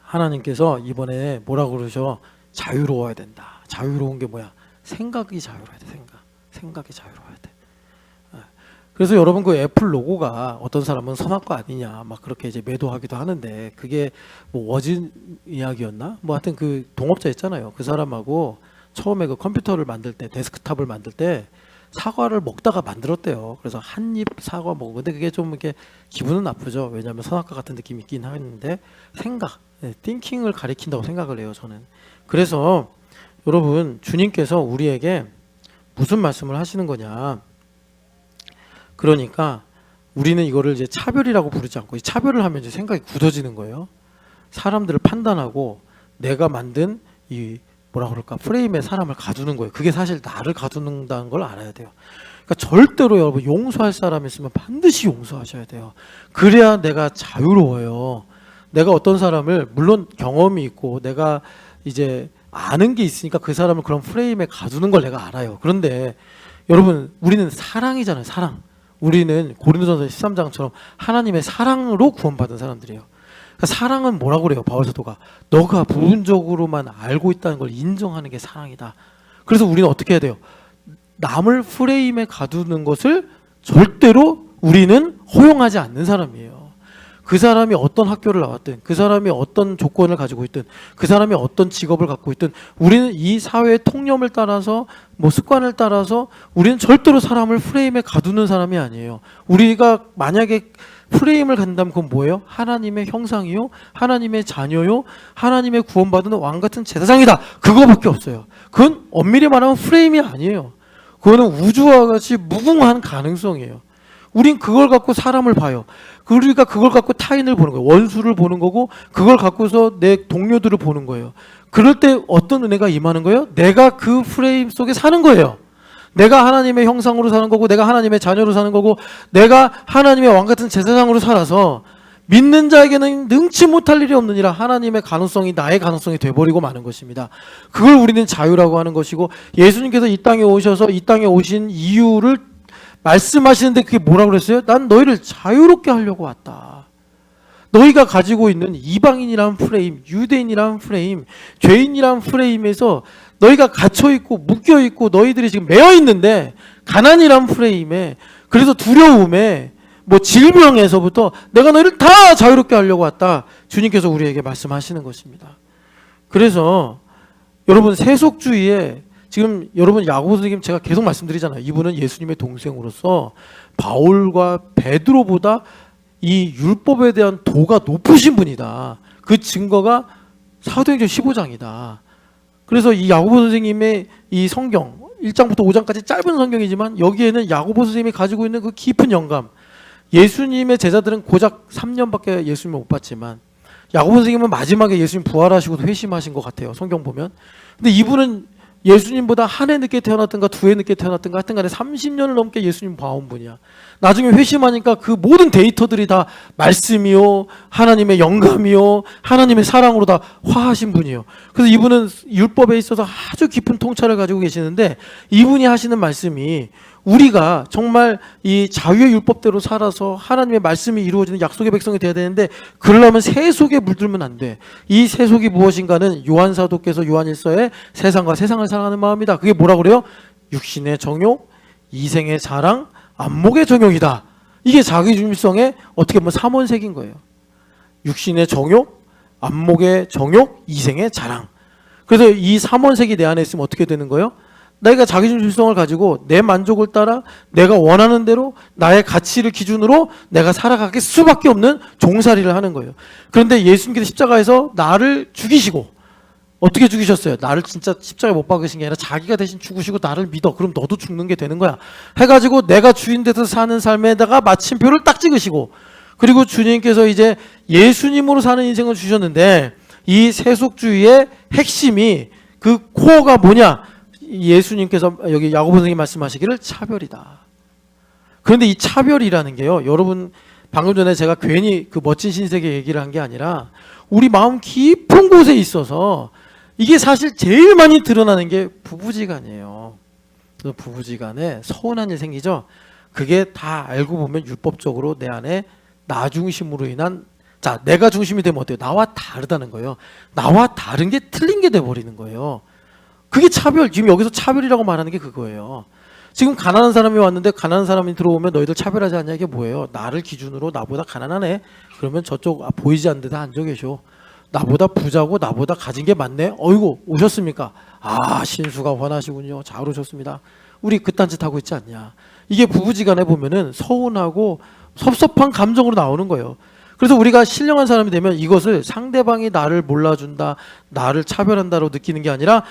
하나님께서 이번에 뭐라고 그러셔? 자유로워야 된다. 자유로운 게 뭐야? 생각이 자유로워야 돼. 생각이 자유로워야 돼. 그래서 여러분 그 애플 로고가 어떤 사람은 선악과 아니냐 막 그렇게 이제 매도하기도 하는데 그게 뭐 워진 이야기였나? 뭐 하여튼 그 동업자 있잖아요. 그 사람하고 처음에 그 컴퓨터를 만들 때 데스크탑을 만들 때 사과를 먹다가 만들었대요. 그래서 한 입 사과 먹고 근데 그게 좀 이렇게 기분은 나쁘죠. 왜냐하면 선악과 같은 느낌이 있긴 하는데 생각, 띵킹을 가리킨다고 생각을 해요. 저는. 그래서 여러분, 주님께서 우리에게 무슨 말씀을 하시는 거냐? 그러니까 우리는 이거를 이제 차별이라고 부르지 않고, 이 차별을 하면 이제 생각이 굳어지는 거예요. 사람들을 판단하고 내가 만든 이 뭐라 그럴까, 프레임에 사람을 가두는 거예요. 그게 사실 나를 가두는다는 걸 알아야 돼요. 그러니까 절대로 여러분, 용서할 사람이 있으면 반드시 용서하셔야 돼요. 그래야 내가 자유로워요. 내가 어떤 사람을, 물론 경험이 있고 내가 이제 아는 게 있으니까 그 사람을 그런 프레임에 가두는 걸 내가 알아요. 그런데 여러분, 우리는 사랑이잖아요. 사랑. 우리는 고린도전서 13장처럼 하나님의 사랑으로 구원받은 사람들이에요. 그러니까 사랑은 뭐라고 그래요? 바울 사도가 너가 부분적으로만 알고 있다는 걸 인정하는 게 사랑이다. 그래서 우리는 어떻게 해야 돼요? 남을 프레임에 가두는 것을 절대로 우리는 허용하지 않는 사람이에요. 그 사람이 어떤 학교를 나왔든, 그 사람이 어떤 조건을 가지고 있든, 그 사람이 어떤 직업을 갖고 있든, 우리는 이 사회의 통념을 따라서, 뭐 습관을 따라서 우리는 절대로 사람을 프레임에 가두는 사람이 아니에요. 우리가 만약에 프레임을 간다면 그건 뭐예요? 하나님의 형상이요, 하나님의 자녀요, 하나님의 구원받은 왕 같은 제사장이다. 그거밖에 없어요. 그건 엄밀히 말하면 프레임이 아니에요. 그거는 우주와 같이 무궁한 가능성이에요. 우린 그걸 갖고 사람을 봐요. 우리가 그걸 갖고 타인을 보는 거예요. 원수를 보는 거고, 그걸 갖고서 내 동료들을 보는 거예요. 그럴 때 어떤 은혜가 임하는 거예요? 내가 그 프레임 속에 사는 거예요. 내가 하나님의 형상으로 사는 거고, 내가 하나님의 자녀로 사는 거고, 내가 하나님의 왕 같은 제사장으로 살아서 믿는 자에게는 능치 못할 일이 없느니라. 하나님의 가능성이 나의 가능성이 돼버리고 마는 것입니다. 그걸 우리는 자유라고 하는 것이고, 예수님께서 이 땅에 오셔서 이 땅에 오신 이유를 말씀하시는데 그게 뭐라고 그랬어요? 난 너희를 자유롭게 하려고 왔다. 너희가 가지고 있는 이방인이라는 프레임, 유대인이라는 프레임, 죄인이라는 프레임에서 너희가 갇혀있고 묶여있고 너희들이 지금 매여있는데, 가난이라는 프레임에, 그래서 두려움에, 뭐 질병에서부터 내가 너희를 다 자유롭게 하려고 왔다. 주님께서 우리에게 말씀하시는 것입니다. 그래서 여러분, 세속주의에 지금 여러분, 야고보 선생님 제가 계속 말씀드리잖아요. 이분은 예수님의 동생으로서 바울과 베드로보다 이 율법에 대한 도가 높으신 분이다. 그 증거가 사도행전 15장이다. 그래서 이 야고보 선생님의 이 성경 1장부터 5장까지 짧은 성경이지만, 여기에는 야고보 선생님이 가지고 있는 그 깊은 영감, 예수님의 제자들은 고작 3년밖에 예수님을 못 봤지만 야고보 선생님은 마지막에 예수님 부활하시고 회심하신 것 같아요, 성경 보면. 근데 이분은 예수님보다 한 해 늦게 태어났든가 두 해 늦게 태어났든가 하여튼 간에 30년을 넘게 예수님 봐온 분이야. 나중에 회심하니까 그 모든 데이터들이 다 말씀이요, 하나님의 영감이요, 하나님의 사랑으로 다 화하신 분이에요. 그래서 이분은 율법에 있어서 아주 깊은 통찰을 가지고 계시는데, 이분이 하시는 말씀이 우리가 정말 이 자유의 율법대로 살아서 하나님의 말씀이 이루어지는 약속의 백성이 되어야 되는데, 그러려면 세속에 물들면 안 돼. 이 세속이 무엇인가는 요한사도께서 요한일서에 세상과 세상을 사랑하는 마음이다. 그게 뭐라고 그래요? 육신의 정욕, 이생의 자랑, 안목의 정욕이다. 이게 자기중심성의 어떻게 보면 삼원색인 거예요. 육신의 정욕, 안목의 정욕, 이생의 자랑. 그래서 이 삼원색이 내 안에 있으면 어떻게 되는 거예요? 내가 자기중심성을 가지고 내 만족을 따라 내가 원하는 대로 나의 가치를 기준으로 내가 살아가게 수밖에 없는 종살이를 하는 거예요. 그런데 예수님께서 십자가에서 나를 죽이시고, 어떻게 죽이셨어요? 나를 진짜 십자가에 못 박으신 게 아니라 자기가 대신 죽으시고 나를 믿어. 그럼 너도 죽는 게 되는 거야. 해가지고 내가 주인 돼서 사는 삶에다가 마침표를 딱 찍으시고, 그리고 주님께서 이제 예수님으로 사는 인생을 주셨는데, 이 세속주의의 핵심이, 그 코어가 뭐냐? 예수님께서 여기 야고보 선생님 말씀하시기를 차별이다. 그런데 이 차별이라는 게요, 여러분, 방금 전에 제가 괜히 그 멋진 신세계 얘기를 한 게 아니라 우리 마음 깊은 곳에 있어서 이게 사실 제일 많이 드러나는 게 부부지간이에요. 그래서 부부지간에 서운한 일 생기죠. 그게 다 알고 보면 율법적으로 내 안에 나 중심으로 인한, 자, 내가 중심이 되면 어때요? 나와 다르다는 거예요. 나와 다른 게 틀린 게 돼버리는 거예요. 그게 차별. 지금 여기서 차별이라고 말하는 게 그거예요. 지금 가난한 사람이 왔는데 가난한 사람이 들어오면 너희들 차별하지 않냐, 이게 뭐예요? 나를 기준으로 나보다 가난하네, 그러면 저쪽 보이지 않는 데다 앉아 계셔. 나보다 부자고 나보다 가진 게 많네, 어이구 오셨습니까? 아, 신수가 원하시군요, 잘 오셨습니다. 우리 그딴 짓 하고 있지 않냐. 이게 부부지간에 보면은 서운하고 섭섭한 감정으로 나오는 거예요. 그래서 우리가 신령한 사람이 되면 이것을 상대방이 나를 몰라준다, 나를 차별한다로 느끼는 게 아니라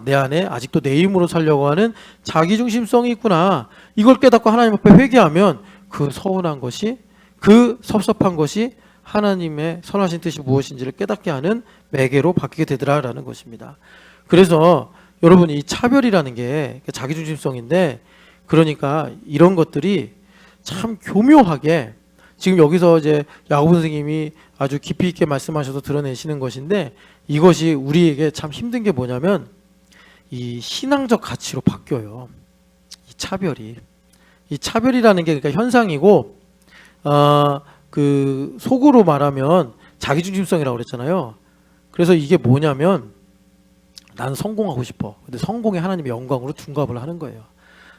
내 안에 아직도 내 힘으로 살려고 하는 자기중심성이 있구나. 이걸 깨닫고 하나님 앞에 회개하면 그 서운한 것이, 그 섭섭한 것이 하나님의 선하신 뜻이 무엇인지를 깨닫게 하는 매개로 바뀌게 되더라라는 것입니다. 그래서 여러분, 이 차별이라는 게 자기중심성인데, 그러니까 이런 것들이 참 교묘하게 지금 여기서 이제 야고보 선생님이 아주 깊이 있게 말씀하셔서 드러내시는 것인데, 이것이 우리에게 참 힘든 게 뭐냐면 이 신앙적 가치로 바뀌어요. 이 차별이라는 게 그러니까 현상이고, 그 속으로 말하면 자기중심성이라고 그랬잖아요. 그래서 이게 뭐냐면 나는 성공하고 싶어. 근데 성공에 하나님의 영광으로 둔갑을 하는 거예요.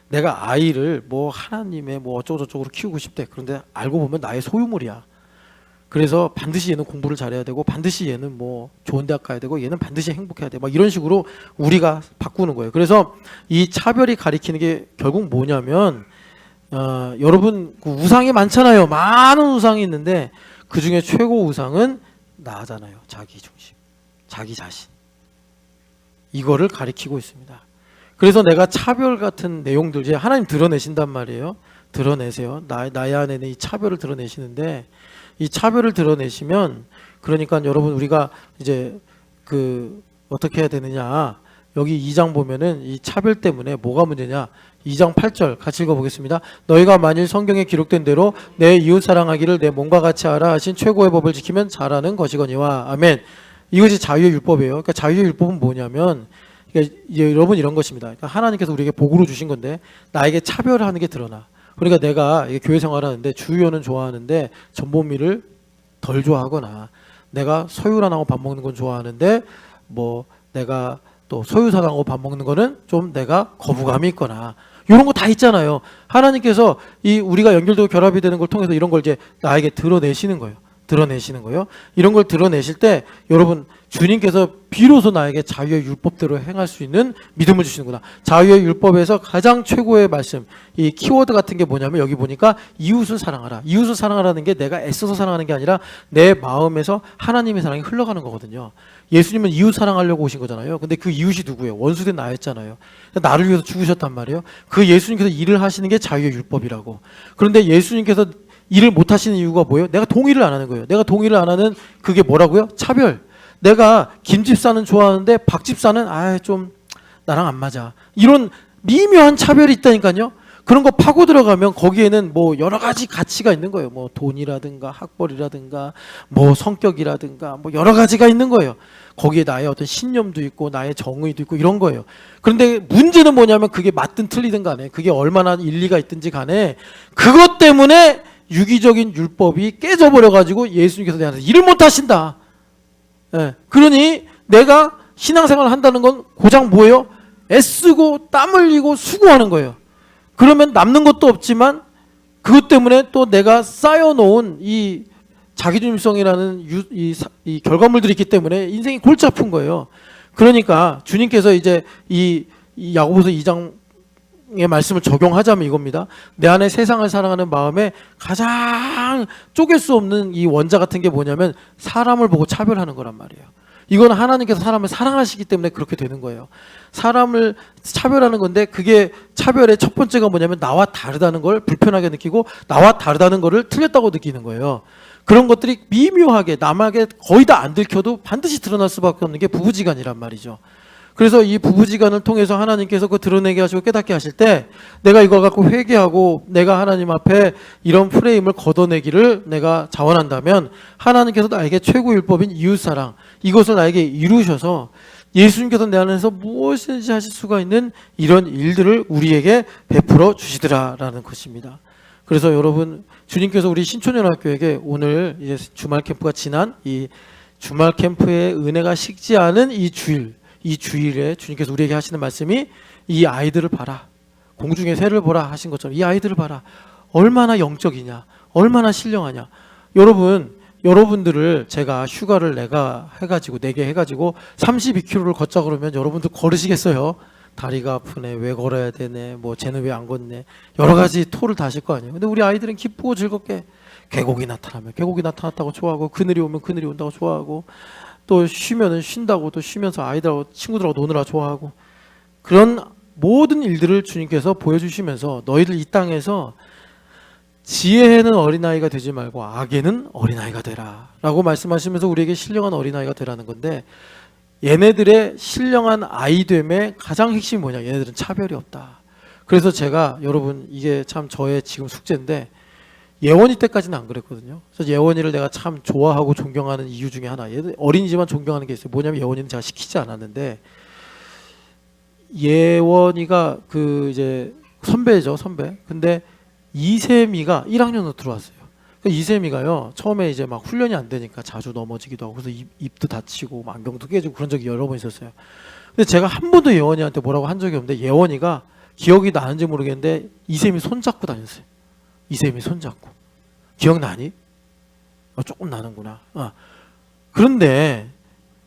내가 아이를 뭐 하나님의 뭐 어쩌고저쩌고 키우고 싶대. 그런데 알고 보면 나의 소유물이야. 그래서 반드시 얘는 공부를 잘해야 되고, 반드시 얘는 뭐 좋은 대학 가야 되고, 얘는 반드시 행복해야 돼. 막 이런 식으로 우리가 바꾸는 거예요. 그래서 이 차별이 가리키는 게 결국 뭐냐면, 여러분 그 우상이 많잖아요. 많은 우상이 있는데 그 중에 최고 우상은 나잖아요. 자기 중심, 자기 자신. 이거를 가리키고 있습니다. 그래서 내가 차별 같은 내용들 이제 하나님 드러내신단 말이에요. 드러내세요. 나의 안에 있는 이 차별을 드러내시는데, 이 차별을 드러내시면, 그러니까 여러분 우리가 이제 그 어떻게 해야 되느냐, 여기 2장 보면은 이 차별 때문에 뭐가 문제냐, 2장 8절 같이 읽어보겠습니다. 너희가 만일 성경에 기록된 대로 내 이웃 사랑하기를 내 몸과 같이 하라 하신 최고의 법을 지키면 잘하는 것이거니와. 아멘. 이것이 자유의 율법이에요. 그러니까 자유의 율법은 뭐냐면, 그러니까 여러분 이런 것입니다. 그러니까 하나님께서 우리에게 복으로 주신 건데 나에게 차별하는 게 드러나. 그러니까 내가 교회 생활하는데 주의원은 좋아하는데 전보미를 덜 좋아하거나, 내가 서유란하고 밥 먹는 건 좋아하는데 뭐 내가 또 소유사랑하고 밥 먹는 거는 좀 내가 거부감이 있거나, 이런 거 다 있잖아요. 하나님께서 이 우리가 연결되고 결합이 되는 걸 통해서 이런 걸 이제 나에게 드러내시는 거예요. 이런 걸 드러내실 때 여러분, 주님께서 비로소 나에게 자유의 율법대로 행할 수 있는 믿음을 주시는구나. 자유의 율법에서 가장 최고의 말씀, 이 키워드 같은 게 뭐냐면 여기 보니까 이웃을 사랑하라. 이웃을 사랑하라는 게 내가 애써서 사랑하는 게 아니라 내 마음에서 하나님의 사랑이 흘러가는 거거든요. 예수님은 이웃 사랑하려고 오신 거잖아요. 근데 그 이웃이 누구예요? 원수된 나였잖아요. 나를 위해서 죽으셨단 말이에요. 그 예수님께서 일을 하시는 게 자유의 율법이라고. 그런데 예수님께서 일을 못 하시는 이유가 뭐예요? 내가 동의를 안 하는 거예요. 내가 동의를 안 하는 그게 뭐라고요? 차별. 내가 김집사는 좋아하는데 박집사는 좀 나랑 안 맞아. 이런 미묘한 차별이 있다니까요. 그런 거 파고 들어가면 거기에는 뭐 여러 가지 가치가 있는 거예요. 뭐 돈이라든가 학벌이라든가 뭐 성격이라든가 뭐 여러 가지가 있는 거예요. 거기에 나의 어떤 신념도 있고 나의 정의도 있고 이런 거예요. 그런데 문제는 뭐냐면 그게 맞든 틀리든 간에, 그게 얼마나 일리가 있든지 간에, 그것 때문에 유기적인 율법이 깨져버려가지고 예수님께서 내한테 일을 못 하신다. 그러니 내가 신앙생활을 한다는 건 고작 뭐예요? 애쓰고 땀 흘리고 수고하는 거예요. 그러면 남는 것도 없지만 그것 때문에 또 내가 쌓여놓은 이 자기중심성이라는 이 결과물들이 있기 때문에 인생이 골치 아픈 거예요. 그러니까 주님께서 이제 이 야고보서 2장의 말씀을 적용하자면 이겁니다. 내 안에 세상을 사랑하는 마음에 가장 쪼갤 수 없는 이 원자 같은 게 뭐냐면 사람을 보고 차별하는 거란 말이에요. 이건 하나님께서 사람을 사랑하시기 때문에 그렇게 되는 거예요. 사람을 차별하는 건데, 그게 차별의 첫 번째가 뭐냐면 나와 다르다는 걸 불편하게 느끼고 나와 다르다는 거를 틀렸다고 느끼는 거예요. 그런 것들이 미묘하게 남에게 거의 다 안 들켜도 반드시 드러날 수밖에 없는 게 부부지간이란 말이죠. 그래서 이 부부지간을 통해서 하나님께서 그 드러내게 하시고 깨닫게 하실 때, 내가 이걸 갖고 회개하고 내가 하나님 앞에 이런 프레임을 걷어내기를 내가 자원한다면, 하나님께서 나에게 최고 율법인 이웃사랑, 이것을 나에게 이루셔서 예수님께서 내 안에서 무엇이든지 하실 수가 있는 이런 일들을 우리에게 베풀어 주시더라라는 것입니다. 그래서 여러분, 주님께서 우리 신촌연합교회에게 오늘 이제 주말 캠프가 지난 이 주말 캠프의 은혜가 식지 않은 이 주일에 주님께서 우리에게 하시는 말씀이, 이 아이들을 봐라, 공중의 새를 보라 하신 것처럼 이 아이들을 봐라. 얼마나 영적이냐, 얼마나 신령하냐. 여러분들을 제가 휴가를 내게 해가지고 32km를 걷자 그러면 여러분들 걸으시겠어요? 다리가 아프네, 왜 걸어야 되네, 뭐 쟤는 왜 안 걷네, 여러 가지 토를 다실 거 아니에요. 근데 우리 아이들은 기쁘고 즐겁게 계곡이 나타나면 계곡이 나타났다고 좋아하고, 그늘이 오면 그늘이 온다고 좋아하고, 또 쉬면은 쉰다고, 또 쉬면서 아이들하고 친구들하고 노느라 좋아하고, 그런 모든 일들을 주님께서 보여주시면서 너희들 이 땅에서 지혜에는 어린아이가 되지 말고 악에는 어린아이가 되라 라고 말씀하시면서 우리에게 신령한 어린아이가 되라는 건데, 얘네들의 신령한 아이됨의 가장 핵심이 뭐냐, 얘네들은 차별이 없다. 그래서 제가, 여러분 이게 참 저의 지금 숙제인데, 예원이 때까지는 안 그랬거든요. 그래서 예원이를 내가 참 좋아하고 존경하는 이유 중에 하나, 얘들 어린이지만 존경하는 게 있어요. 뭐냐면 예원이는 제가 시키지 않았는데, 예원이가 그 이제 선배죠, 선배. 근데 이세미가 1학년으로 들어왔어요. 이세미가요, 처음에 이제 막 훈련이 안 되니까 자주 넘어지기도 하고, 그래서 입도 다치고 안경도 깨지고 그런 적이 여러 번 있었어요. 근데 제가 한 번도 예원이한테 뭐라고 한 적이 없는데, 예원이가 기억이 나는지 모르겠는데 이세미 손잡고 다녔어요. 이세미 손잡고. 기억나니? 조금 나는구나. 그런데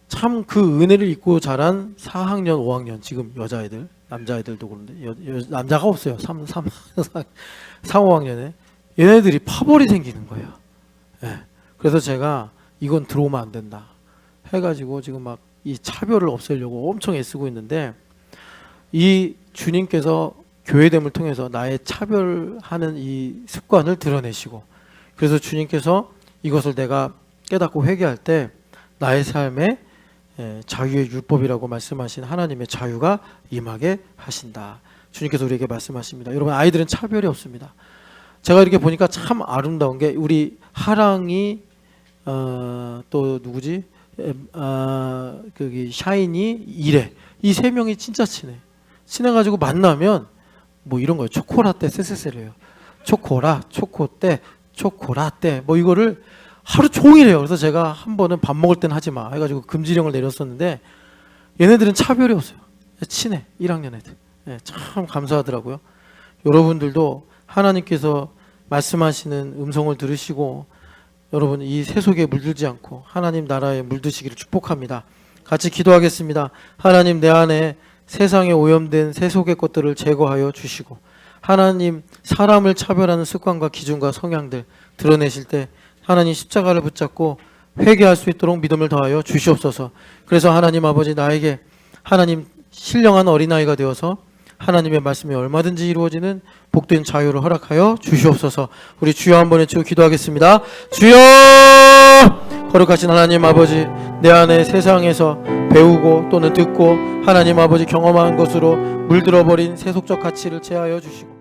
참 그 은혜를 입고 자란 4학년, 5학년, 지금 여자애들, 남자애들도 그런데 남자가 없어요. 3, 5학년에 얘네들이 파벌이 생기는 거예요. 예. 그래서 제가 이건 들어오면 안 된다 해가지고 지금 막 이 차별을 없애려고 엄청 애쓰고 있는데, 이 주님께서 교회됨을 통해서 나의 차별하는 이 습관을 드러내시고, 그래서 주님께서 이것을 내가 깨닫고 회개할 때 나의 삶에 자유의 율법이라고 말씀하신 하나님의 자유가 임하게 하신다. 주님께서 우리에게 말씀하십니다. 여러분, 아이들은 차별이 없습니다. 제가 이렇게 보니까 참 아름다운 게, 우리 하랑이, 또 누구지? 거기 샤이니, 이래, 이 세 명이 진짜 친해가지고 만나면 뭐 이런 거예요. 초코라떼 쎄쎄쎄래요. 초코라, 초코떼, 초코라떼, 뭐 이거를 하루 종일 해요. 그래서 제가 한 번은 밥 먹을 땐 하지 마 해가지고 금지령을 내렸었는데, 얘네들은 차별이 없어요. 친해. 1학년 애들. 참 감사하더라고요. 여러분들도 하나님께서 말씀하시는 음성을 들으시고, 여러분 이 세속에 물들지 않고 하나님 나라에 물드시기를 축복합니다. 같이 기도하겠습니다. 하나님, 내 안에 세상에 오염된 세속의 것들을 제거하여 주시고, 하나님 사람을 차별하는 습관과 기준과 성향들 드러내실 때 하나님 십자가를 붙잡고 회개할 수 있도록 믿음을 더하여 주시옵소서. 그래서 하나님 아버지, 나에게 하나님 신령한 어린아이가 되어서 하나님의 말씀이 얼마든지 이루어지는 복된 자유를 허락하여 주시옵소서. 우리 주여 한번 외치고 기도하겠습니다. 주여! 거룩하신 하나님 아버지, 내 안에 세상에서 배우고 또는 듣고 하나님 아버지 경험한 것으로 물들어버린 세속적 가치를 제하여 주시고,